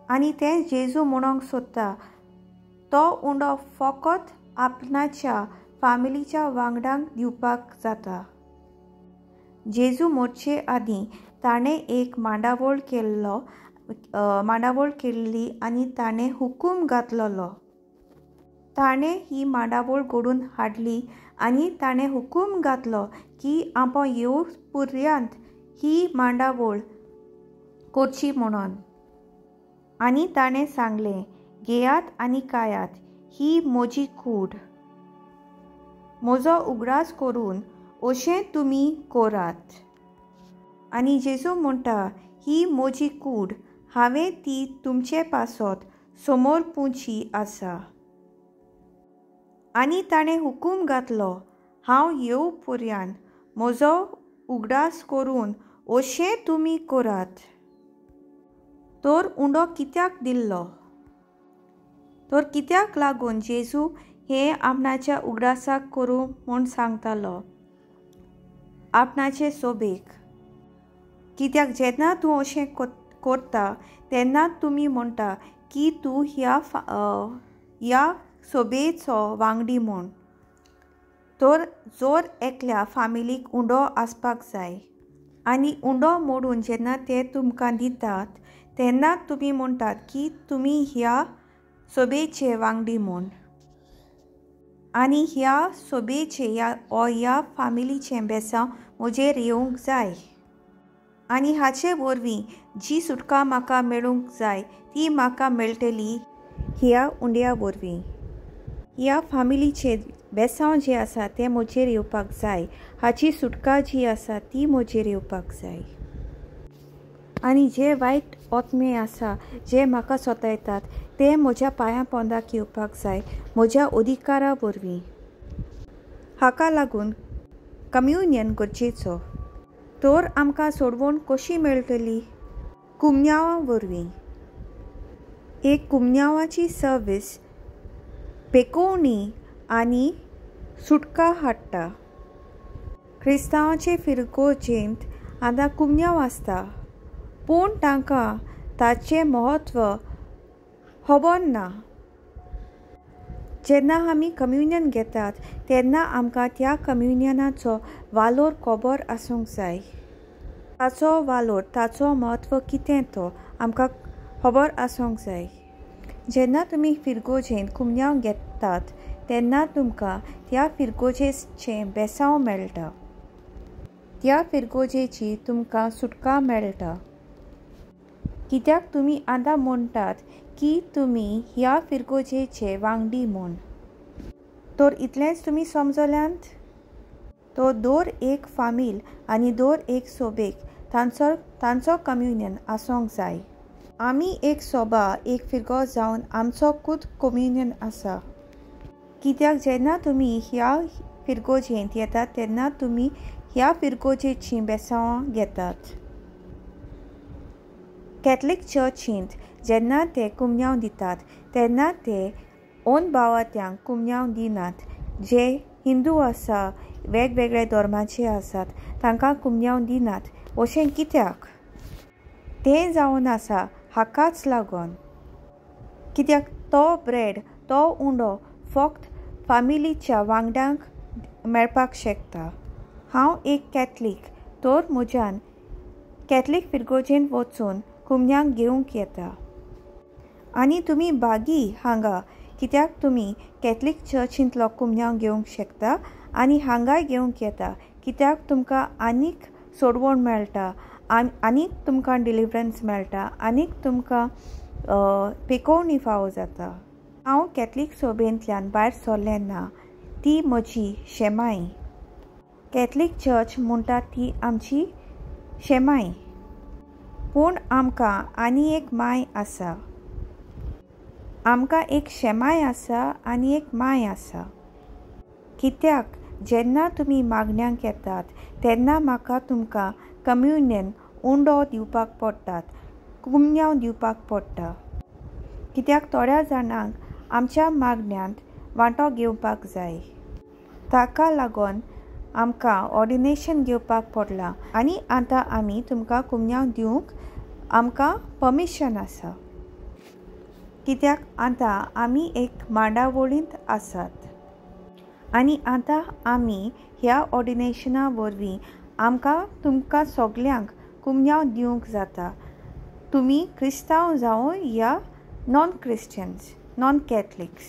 आनी तें जेजू म्हणूंक सोदता तो उंडो फकत आपणाच्या फामिलीच्या वांगड्यांक दिवपाक जाता. जेजू मरचे आदीं ताणें एक मांडावळ केल्ली आनी ताणें हुकूम घातलेलो. ताणें ही मांडावळ घडून हाडली आनी ताणें हुकूम घातलो की आपूण येवपर्यंत ही मांडावळ करची म्हणून. आनी ताणें सांगलें, घेयात आनी खायात, ही म्हजी कूड. म्हजो उगडास करून अशें तुमी करात. आनी जेजू म्हणटा, ही म्हजी कूड, हांवें ती तुमचे पासत समोर पुंची आसा. आनी ताणें हुकूम घातलो, हांव येवपर्यंत म्हजो उगडास करून अशें तुमी करात. तर उंडो कित्याक दिल्लो? तर कित्याक लागून जेजू हें आपणाच्या उगडासाक करूं म्हूण सांगतालो आपणाचे सोबेक? कित्याक जेन्ना तूं अशें करता तेन्ना तुमी म्हणटा की तूं ह्या सोबेचो वांगडी म्हूण. तर जर एकल्या फामिलीक उंडो आसपाक जाय आनी उंडो मोडून जेन्ना ते तुमकां दितात तेन्ना तुमी म्हणटात की तुमी ह्या सोबेचे वांगडी म्हूण. आनी ह्या सोबेचे ह्या फामिलीचें बेसांव म्हजेर येवंक जाय आनी हाचे वरवीं जी सुटका म्हाका मेळूंक जाय ती म्हाका मेळटली ह्या उंड्या वरवीं. ह्या फामिलीचें बेसांव जें आसा तें म्हजेर येवपाक जाय, हाची सुटका जी आसा ती म्हजेर येवपाक जाय. आनी जे वायट ओतमे आसा जे म्हाका सतायतात ते म्हज्या पांयां पोंदाक येवपाक जाय म्हज्या अधिकारा वरवीं. हाका लागून कम्युनियन गरजेचो. तर आमकां सोडवण कशी मेळटली? कुमन्यावा वरवीं. एक कुमन्यावाची सर्वीस पेकोवणी आनी सुटका हाडटा. क्रिस्तांवाचे फिरगोजेंत आतां कुमन्याव आसता पूण तांकां ताचें म्हत्व खबर ना. जेन्ना आमी कम्युनियन घेतात तेन्ना आमकां त्या कम्युनियनाचो वालोर खबर आसूंक जाय. ताचो वालोर, ताचो म्हत्व कितें तो आमकां खबर आसूंक जाय. जेन्ना तुमी फिरगोजेंत कुमन्याव घेतात तेन्ना तुमकां त्या फिरगोजेचें बेसांव मेळटा, त्या फिरगोजेची तुमकां सुटका मेळटा. कित्याक तुमी आतां म्हणटात की तुमी ह्या फिरगोजेचे वांगडी म्हूण. तर इतलेंच तुमी समजल्यात? तो दर एक फामील आनी दर एक सोबेक तांचो कम्युनियन आसूंक जाय. आमी एक सोबा, एक फिरगो जावन आमचो खूद कम्युनियन आसा. कित्याक जेन्ना तुमी ह्या फिरगोजेंत येतात तेन्ना तुमी ह्या फिरगोजेचीं बेसांवां घेतात. कॅथलीक चर्चींत जेन्ना ते कुमन्यांव दितात तेन्ना ते ओन भावात्यांक कुमन्यांव दिनात. जे हिंदू आसा वेगवेगळे धर्माचे आसात तांकां कुमन्यांव दिनात. अशें कित्याक? तें जावन आसा हाकाच लागून कित्याक तो ब्रेड तो उंडो फक्त फामिलीच्या वांगड्यांक मेळपाक शकता. हांव एक कॅथलीक तर म्हज्यान कॅथलीक फिरगोजेंत वचून कुमन्यांक घेवंक येता. आनी तुमी बागी हांगा कित्याक तुमी कॅथलीक चर्चींतलो कुमन्यांव घेवंक शकता आनी हांगाय घेवंक येता कित्याक तुमकां आनीक सोडवण मेळटा, आनीक तुमकां डिलिव्हरन्स मेळटा, आनीक तुमकां पेकोवणी फावो जाता. हांव कॅथलीक सोबेंतल्यान भायर सरलें ना. ती म्हजी शेमाई. कॅथलीक चर्च म्हणटा ती आमची शेमाई. पूण आमकां आनी एक माय आसा. आमकां एक शेमाय आसा आनी एक माय आसा. कित्याक जेन्ना तुमी मागण्यांक येतात तेन्ना म्हाका तुमकां कम्युनियन उंडो दिवपाक पडटात, कुमन्यांव दिवपाक पडटा. कित्याक थोड्या जाणांक आमच्या मागण्यांत वांटो घेवपाक जाय. ताका लागून आमकां ऑर्डिनेशन घेवपाक पडलां आनी आतां आमी तुमकां कुमन्यांव दिवंक आमकां परमिशन आसा. कित्याक आतां आमी एक मांडावळींत आसात आनी आतां आमी ह्या ऑर्डिनेशना वरवीं आमकां तुमकां सगल्यांक कुमन्यांव दिवंक जाता. तुमी क्रिस्तांव जावं या नॉन क्रिश्चन्स, नॉन कॅथलिक्स.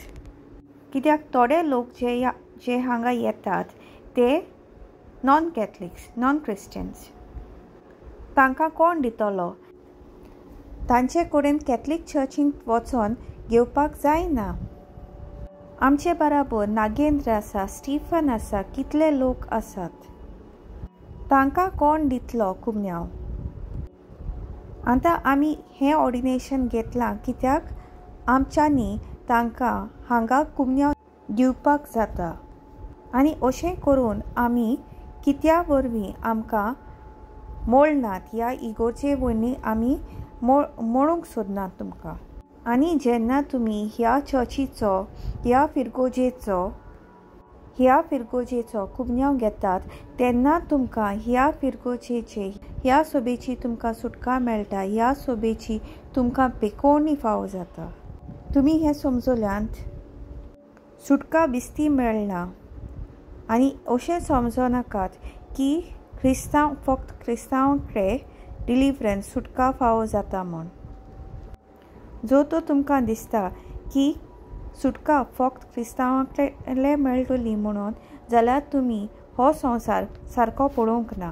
कित्याक थोडे लोक जे हांगा येतात ते नॉन कॅथलिक्स, नॉन क्रिश्चन्स. तांकां कोण दितलो? तांचे कडेन कॅथलीक चर्चींत वचोन घेवपाक जायना. आमचे बराबर नागेंद्र आसा, स्टीफन आसा, कितले लोक आसात. तांकां कोण दितलो कुमन्यांव? आतां आमी हें ऑर्डिनेशन घेतलां कित्याक आमच्यांनी तांकां हांगा कुमन्यांव दिवपाक जाता. आनी अशें करून आमी कित्या वरवीं आमकां मोडनात ह्या इगोर्जे वरवीं आमी मोडूंक सोदनात तुमकां. आनी जेन्ना तुमी ह्या चर्चीचो ह्या फिरगोजेचो कुमन्यांव घेतात तेन्ना तुमकां ह्या सोबेची तुमकां सुटका मेळटा, ह्या सोबेची तुमकां पेकोवणी फावो जाता. तुमी हें समजुल्यांत सुटका बिस्ती मेळना. आनी अशें समजो नाकात की फक्त क्रिस्तांवांकडे डिलिव्हरन्स सुटका फावो जाता म्हूण. जो तो तुमकां दिसता की सुटका फक्त क्रिस्तांवांकडे मेळटली म्हणून जाल्यार तुमी हो संवसार सारको पळोवंक ना.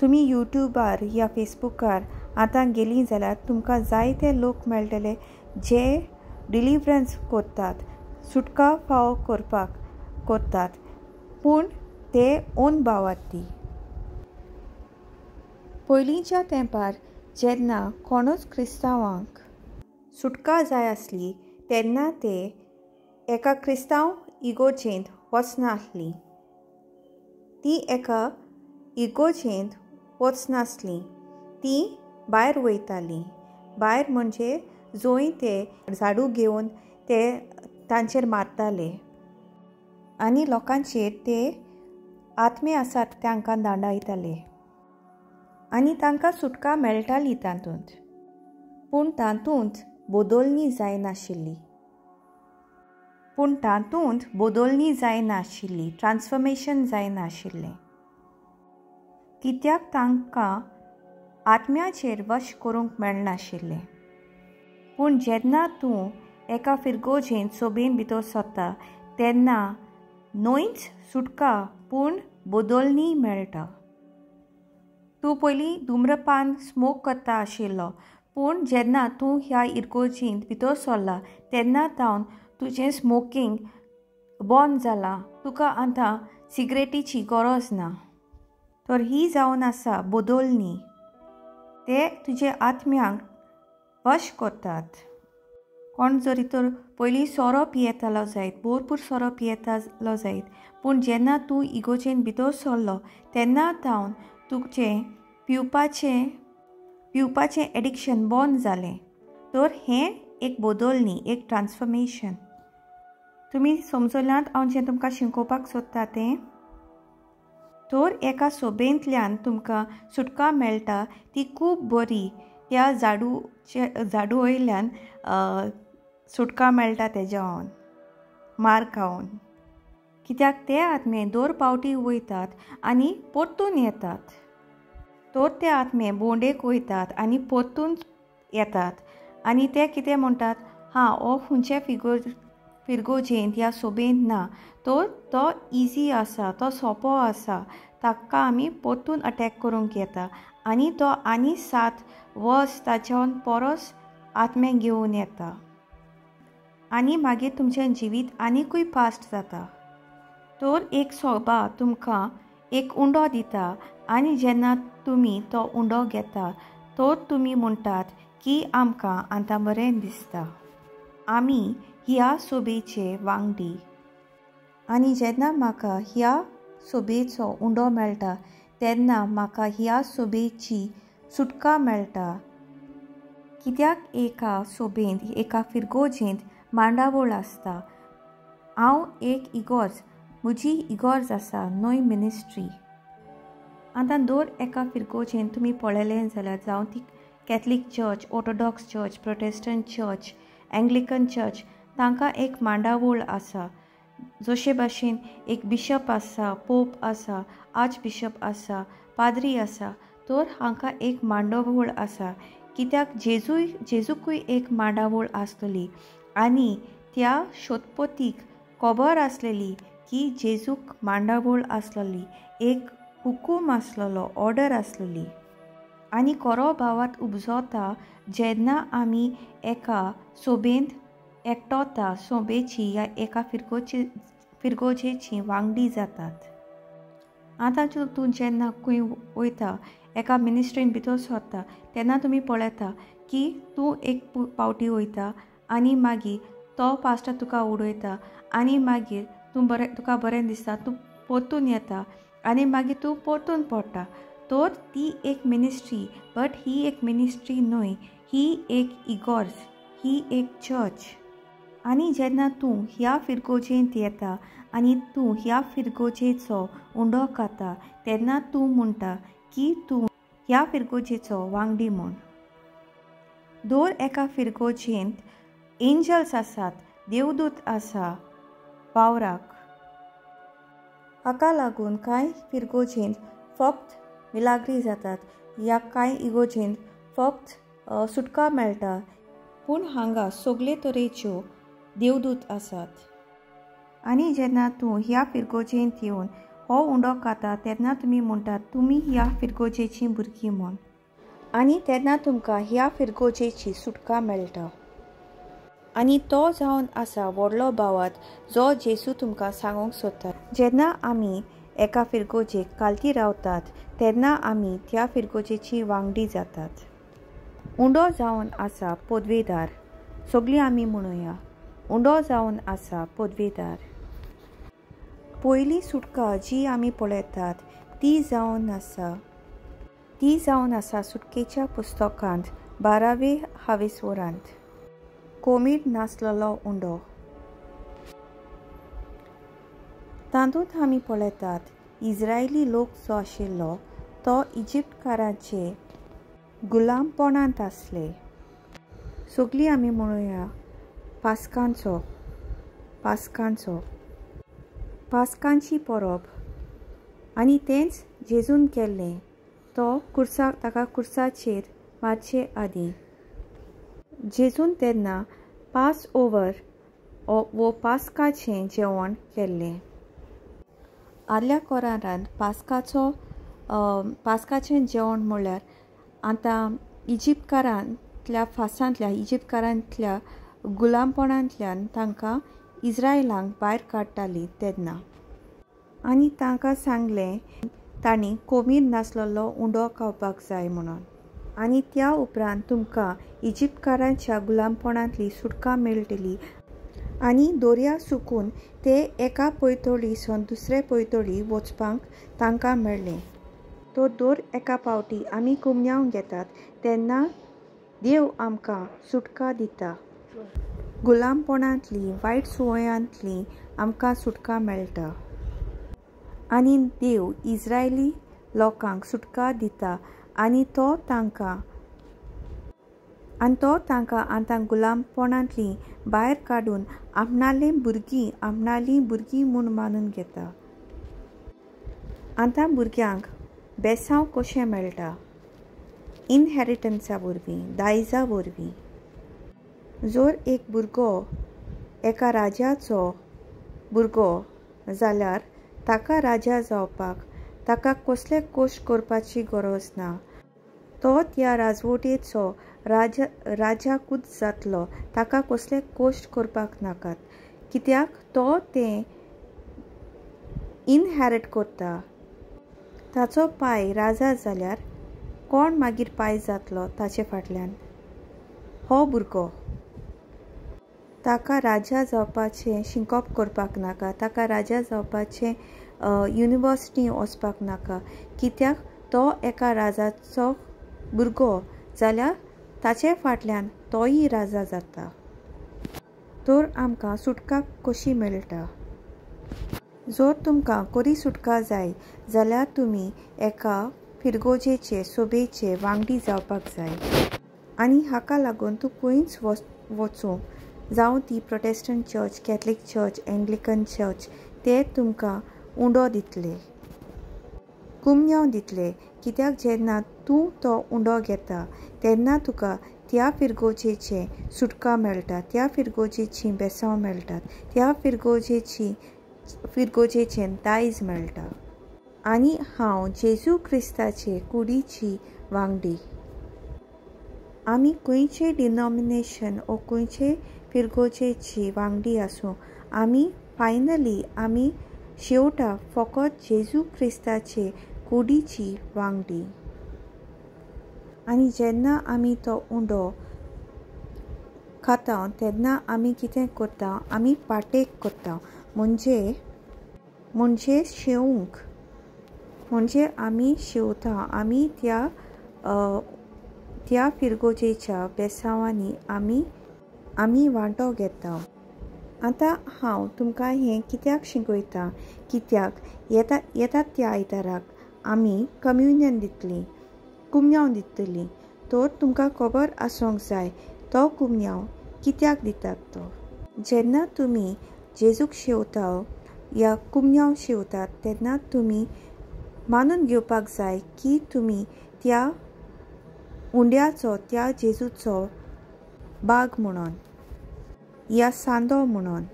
तुमी यूट्यूबार या फेसबुकार आतां गेलीं जाल्यार तुमकां जायते लोक मेळटले जे डिलिव्हरन्स कोत्तात, सुटका फावो कोत्तात, पूण ते ओन भावार्थी. पयलींच्या तेंपार जेन्ना कोणूच क्रिस्तांवांक सुटका जाय आसली तेन्ना ते एका क्रिस्तांव इगोर्जेंत वचनासलीं. ती एका इगोर्जेंत वचनासलीं, ती भायर वयतालीं. भायर म्हणजे जंय ते झाडू घेवन ते तांचेर मारताले आनी लोकांचेर ते आत्मे आसात तांकां धांडायताले आनी तांकां सुटका मेळटाली तातूंत. पूण तातूंत बदलणी जायनाशिल्ली, ट्रान्सफॉर्मेशन जायनाशिल्लें. कित्याक तांकां आत्म्याचेर वश करूंक मेळनाशिल्लें. पूण जेन्ना तूं एका फिरगोजेंत सोबेन भितर सरता तेन्ना न्हयच सुटका पूण बदलणी मेळटा. तूं पयलीं धुम्रपान स्मोक करता आशिल्लो, पूण जेन्ना तूं ह्या इगोर्जेंत भितर सरला तेन्ना तावन तुजें स्मोकींग बंद जालां. तुका आतां सिगरेटीची गरज ना. तर ही जावन आसा बदलणी. ते तुजे आत्म्यांक वश करतात. कोण जरी तर पयलीं सोरो पियेतालो जायत, भरपूर सोरो पियेतालो जायत, पूण जेन्ना तूं इगोर्जेंत भितर सरलो तेन्ना तावन तुजें पिवपाचें पिवपाचें एडिक्शन बंद जालें. तर हें एक बदलणी, एक ट्रान्सफॉर्मेशन. तुमी समजल्यात हांव जें तुमकां शिकोवपाक सोदता तें. तर एका सोबेंतल्यान तुमकां सुटका मेळटा ती खूब बरी. त्या झाडू वयल्यान सुटका मेळटा तेज्यावन मार खावन. कित्याक ते आत्मे दर पावटी वयतात आनी परतून येतात. तर ते आत्मे बोंडेक वयतात आनी परतून येतात आनी ते कितें म्हणटात, हो खंयचे फिरगोजेंत ह्या सोबेंत ना. तर तो इजी आसा, तो सोंपो आसा, ताका आमी परतून अटॅक करूंक येता आनी तो आनी 7 वर्स ताच्यावन परस आत्मे घेवन येता आनी मागीर तुमचें जिवीत आनिकूय फास्ट जाता. तर एक सोबा तुमकां एक उंडो दिता आनी जेन्ना तुमी तो उंडो घेता तर तुमी म्हणटात की आमकां आतां बरें दिसता, आमी ह्या सोबेचे वांगडी. आनी जेन्ना म्हाका ह्या सोबेचो उंडो मेळटा तेन्ना म्हाका ह्या सोबेची सुटका मेळटा. कित्याक एका सोबेंत, एका फिरगोजेंत मांडावळ आसता. हांव एक इगोर्ज, म्हजी इगोर्ज आसा न्हय मिनिस्ट्री. आतां दर एका फिरगोजेंत तुमी पळयलें जाल्यार जावं ती Catholic church, Orthodox church, Protestant church, Anglican church, तांकां एक मांडावळ आसा. जशे भाशेन एक बिशप आसा, पोप आसा, आर्च बिशप आसा, पाद्री आसा. तर हांकां एक मांडावळ आसा. कित्याक जेजूकूय एक मांडावळ आसलेली आनी त्या शोधपोतीक खबर आसलेली की जेजूक मांडावळ आसलेली, एक हुकूम आसलेलो, ऑर्डर आसलेली. आनी खरो भावार्थ उपजता जेन्ना आमी एका सोबेंत एकठोता सोबेची या एका फिरगोजेची वांगडी जातात. आतां तूं जेन्ना खंय वयता, एका मिनिस्ट्रीन भितर सरता तेन्ना तुमी पळयता की तूं एक पावटी वयता आनी मागीर तो पास्टर तुका उडयता आनी मागीर तुका बरें दिसता, तूं परतून येता आनी मागीर तूं परतून पडटा. तर ती एक मिनिस्ट्री, बट ही एक मिनिस्ट्री न्हय, ही एक इगोर्ज, ही एक चर्च. आनी जेन्ना तूं ह्या फिरगोजेंत येता आनी तूं ह्या फिरगोजेचो उंडो खाता तेन्ना तूं म्हणटा की तूं ह्या फिरगोजेचो वांगडी म्हूण. दर एका फिरगोजेंत एंजल्स आसात, देवदूत आसा वावराक. हाका लागून कांय फिरगोजेंत फक्त मिलाग्री जातात, ह्या कांय इगोजेंत फक्त सुटका मेळटा. पूण हांगा सगळे तरेच्यो देवदूत आसात. आनी जेन्ना तूं ह्या फिरगोजेंत येवन हो उंडो खाता तेन्ना तुमी म्हणटात तुमी ह्या फिरगोजेची भुरगीं म्हूण. आनी तेन्ना तुमकां ह्या फिरगोजेची सुटका मेळटा. आनी तो जावन आसा व्हडलो भावार्थ जो जेजू तुमकां सांगूंक सोदता. जेन्ना आमी एका फिरगोजेक कालती रावतात तेन्ना आमी त्या फिरगोजेची वांगडी जातात. उंडो जावन आसा पदवेदार, सगळीं आमी म्हणुया उंडो जावन आसा पदवेदार. पयली सुटका जी आमी पळयतात ती जावन आसा सुटकेच्या पुस्तकांत 12वे हावेसवरांत. कोमीड नासलेलो उंडो. तातूंत आमी पळयतात इज्रायली लोक जो आशिल्लो तो इजिप्तकारांचे गुलामपणांत आसले. सगळीं आमी म्हणुया पास्कांची परब. आनी तेंच जेजून केल्लें. तो ताका कुर्साचेर मारचे आदीं जेजून तेन्ना पास ओवर वो पास्काचें जेवण केल्लें. आदल्या कोरांत पास्काचें जेवण म्हणल्यार आतां इजिप्तकारांतल्या गुलामपणांतल्यान तांकां इज्रायलांक भायर काडटालीं तेन्ना. आनी तांकां सांगलें तांणी कोमीर नासलेलो उंडो खावपाक जाय म्हणून. आनी त्या उपरांत तुमकां इजिप्तकारांच्या गुलामपणांतली सुटका मेळटली. आनी दर्या सुकून ते एका पयतळी सावन दुसरे पयतळी वचपाक तांकां मेळ्ळें. तो दर एका पावटी आमी कुमन्यांव घेतात तेन्ना देव आमकां सुटका दिता. गुलामपणांतली वायट सुवाळ्यांतली आमकां सुटका मेळटा. आनी देव इस्रायली लोकांक सुटका दिता आनी तो तांकां आतां गुलामपणांतली भायर काडून आपणालीं भुरगीं म्हूण मानून घेता. आतां भुरग्यांक बेसांव कशें मेळटा? इनहेरिटन्सा वरवीं, दायजा वरवीं. जर एक भुरगो एका राजाचो भुरगो जाल्यार ताका राजा जावपाक ताका कसले कश्ट करपाची गरज ना. तो त्या राजवटीचो राजाकूच जातलो. ताका कसले कश्ट करपाक नाकात कित्याक तो तें इनहेरिट करता. ताचो पाय राजा जाल्यार कोण मागीर पाय जातलो ताचे फाटल्यान? हो भुरगो. ताका राजा जावपाचें शिकोवप करपाक नाका. ताका राजा जावपाचें युनिवर्सिटी वचपाक नाका कित्याक तो एका राजाचो भुरगो जाल्यार ताचे फाटल्यान तोय राजा जाता. तर आमकां सुटका कशी मेळटा? जर तुमकां खरी सुटका जाय जाल्यार तुमी एका फिरगोजेचे सोबेचे वांगडी जावपाक जाय. आनी हाका लागून तूं खंयच वचूं जावं ती Protestant church, Catholic church, Anglican church, ते तुमकां उंडो दितले, कुमन्यांव दितले. कित्याक जेन्ना तूं तो उंडो घेता तेन्ना तुका त्या फिरगोजेचे सुटका मेळटा, त्या फिरगोजेची बेसांव मेळटात, त्या फिरगोजेचें दायज मेळटा. आनी हांव जेजू क्रिस्ताचे कुडीची वांगडी. आमी खंयचे डिनॉमिनेशन ओ खंयचे फिरगोजेची वांगडी आसूं, आमी फायनली आमी शेवटा फकत जेजू क्रिस्ताचे कुडीची वांगडी. आनी जेन्ना आमी तो उंडो खाता तेन्ना आमी कितें करता? आमी पार्टेक करता. म्हणजे शेवूंक, म्हणजे आमी शेवता. आमी त्या फिरगोजेच्या बेसांवांनी आमी वांटो घेता. आतां हांव तुमकां हें कित्याक शिकयतां? कित्याक येता त्या आयताराक आमी कम्युनियन दितलीं, कुमन्यांव दितलीं. तर तुमकां खबर आसूंक जाय तो कुमन्यांव कित्याक दितात तो. जेन्ना तुमी जेजूक शेवता या कुमन्यांव शेवतात तेन्ना तुमी मानून घेवपाक जाय की तुमी त्या उंड्याचो, त्या जेजूचो भाग म्हणून या सांदो म्हणून.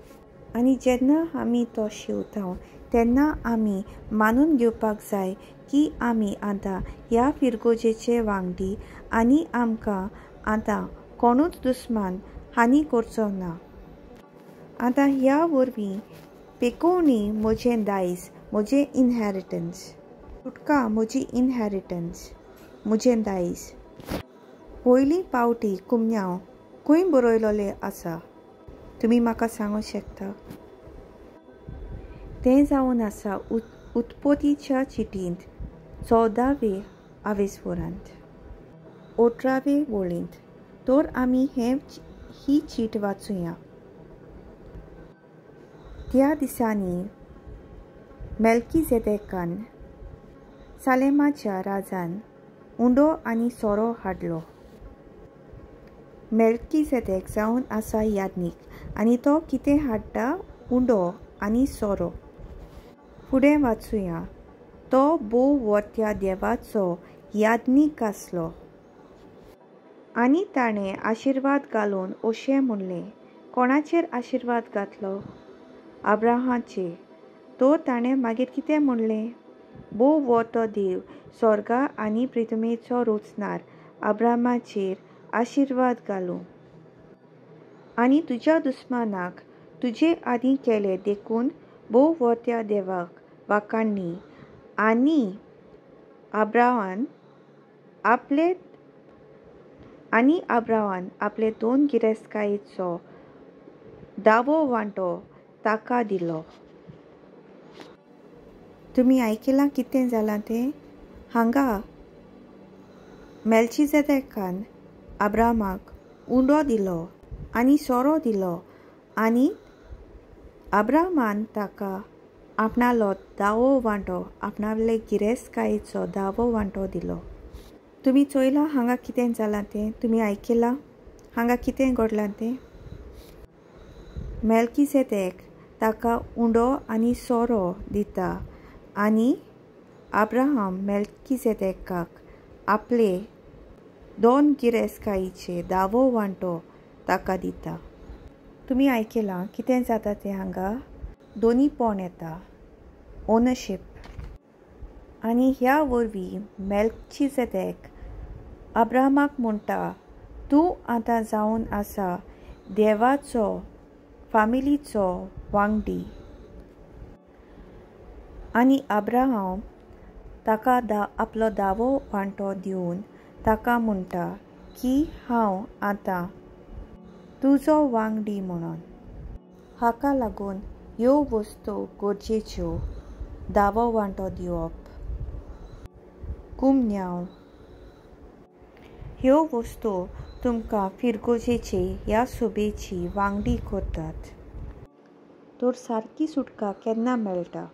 आनी जेन्ना आमी तो शेवता तेन्ना आमी मानून घेवपाक जाय की आमी आतां ह्या फिरगोजेचे वांगडी आनी आमकां आतां कोणूच दुस्मान हानी करचो ना. आतां ह्या वरवीं पेकोवणी म्हजें दायज, म्हजें इनहेरिटन्स. सुटका म्हजी इनहेरिटन्स, म्हजें दायज. पयली पावटी कुमन्यांव खंय बरयलोलें आसा? तुमी म्हाका सांगूंक शकता? तें जावन आसा उत्पत्तीच्या चिटींत 14वें आवेसवरांत 18वें वळींत. तर आमी ही चीट वाचुया. त्या दिसांनी मेल्कीजेदेकान सालेमाच्या राजान उंडो आनी सोरो हाडलो. मेल्कीजेदेक जावन आसा याजनीक आनी तो कितें हाडटा? उंडो आनी सोरो. फुडें वाचुया. तो बोव वर्त्या देवाचो याजनीक आसलो आनी ताणें आशिर्वाद घालून अशें म्हणलें. कोणाचेर आशिर्वाद घातलो? अब्राहामाचेर. तो ताणें मागीर कितें म्हणलें? बोव वर्तो देव, स्वर्गा आनी पृथ्वीचो रचणार अब्राहामाचेर आशिर्वाद घालूं. आनी तुज्या दुस्मानाक तुजे आदीं केलें देखून बोव वर्त्या देवाक वाखाणणी. आनी अब्राहामान आपले 2 गिरेस्तकायेचो 10वो वांटो ताका दिलो. तुमी आयकलां कितें जालां तें? हांगा मेल्चीजेदेकान अब्रामाक उंडो दिलो आनी सोरो दिलो आनी अब्रामान ताका आपणालो दावो वांटो आपणाले गिरेस्तकायेचो दावो वांटो दिलो. तुमी चोयलां हांगा कितें जालां तें? तुमी आयकलां हांगा कितें घडलां तें? मेल्चीजेदेक ताका उंडो आनी सोरो दिता आनी अब्राहम मेल्चीजेदेकाक आपले 2 गिरेस्तकायेचे दावो वांटो ताका दिता. तुमी आयकलां कितें जाता तें हांगा? दोनी पोण येता ओनरशीप. आनी ह्या वरवीं मेल्चीजेदेक अब्राहमाक म्हणटा तूं आतां जावन आसा देवाचो फामिलीचो वांगडी. आनी अब्राहम ताका आपलो दावो वांटो दिवन ताका म्हणटा की हांव आतां तुजो वांगडी म्हणून. हाका लागून ह्यो वस्तू गरजेच्यो दावो वांटो दिवप. कुमन्यांव ह्यो वस्तू तुमकां फिरगोजेची ह्या सोबेची वांगडी करतात. तर सारकी सुटका केन्ना मेळटा?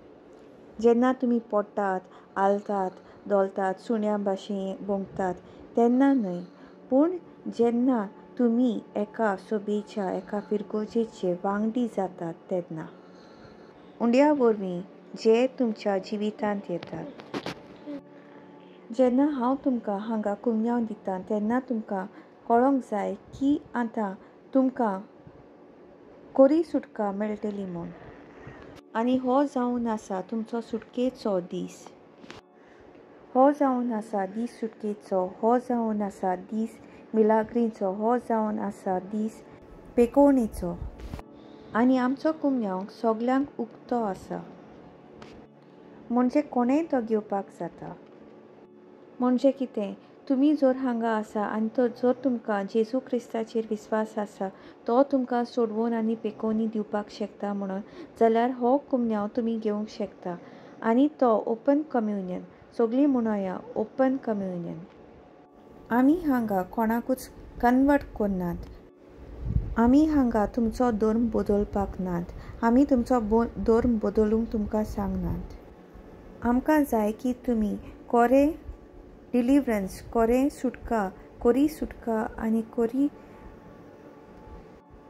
जेन्ना तुमी पडटात, आलतात, दोलतात, सुण्या भाशेन भोंवतात तेन्ना न्हय, पूण जेन्ना तुमी एका सोबेच्या एका फिरगोजेचे वांगडी जातात तेन्ना. उंड्या वरवीं जे तुमच्या जिवितांत येतात. जेन्ना हांव तुमकां हांगा कुमन्यांव दितां तेन्ना तुमकां कळोंक जाय की आतां तुमकां खरी सुटका मेळटली म्हूण. आनी हो जावन आसा तुमचो सुटकेचो दीस. हो जावन आसा दीस सुटकेचो. हो जावन आसा दीस मिलाग्रीचो. हो जावन आसा दीस पेखोवणेचो. आनी आमचो कुमन्यांव सगल्यांक उक्तो आसा. म्हणजे कोणेय तो घेवपाक जाता. म्हणजे कितें? तुमी जर हांगा आसा आनी जर तुमकां जेजू क्रिस्ताचेर विस्वास आसा तो तुमकां सोडवून आनी पेखोवणी दिवपाक शकता म्हणून जाल्यार हो कुमन्यांव तुमी घेवंक शकता. आनी तो ओपन कम्युनियन. सगळीं म्हणुया ओपन कम्युनियन. आमी हांगा कोणाकूच कन्वर्ट करनात. आमी हांगा तुमचो धर्म बदलपाक नात. आमी तुमचो धर्म बदलूंक तुमकां सांगनात. आमकां जाय की तुमी खरें डिलिव्हरन्स, खरें सुटका, खरी सुटका आनी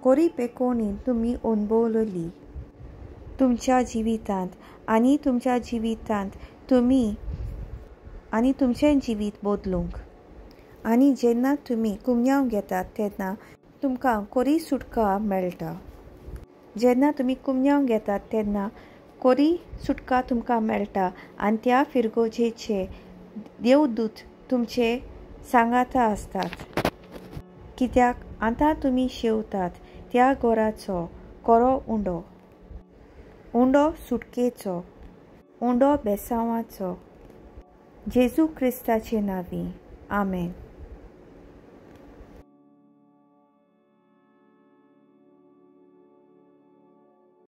खरी पेखोवणी तुमी अनुभवलेली तुमच्या जिवितांत आनी तुमच्या जिवितांत तुमी आनी तुमचें जिवीत बदलूंक. आनी जेन्ना तुमी कुमन्यांव घेतात तेन्ना तुमकां खरी सुटका मेळटा. जेन्ना तुमी कुमन्यांव घेतात तेन्ना खरी सुटका तुमकां मेळटा आनी त्या फिरगोजेचे देवदूत तुमचे सांगाता आसतात. कित्याक आतां तुमी शेवतात त्या घराचो खरो उंडो सुटकेचो, उंडो बेसांवाचो. जेजू क्रिस्ताचे नांवीं. आमेन.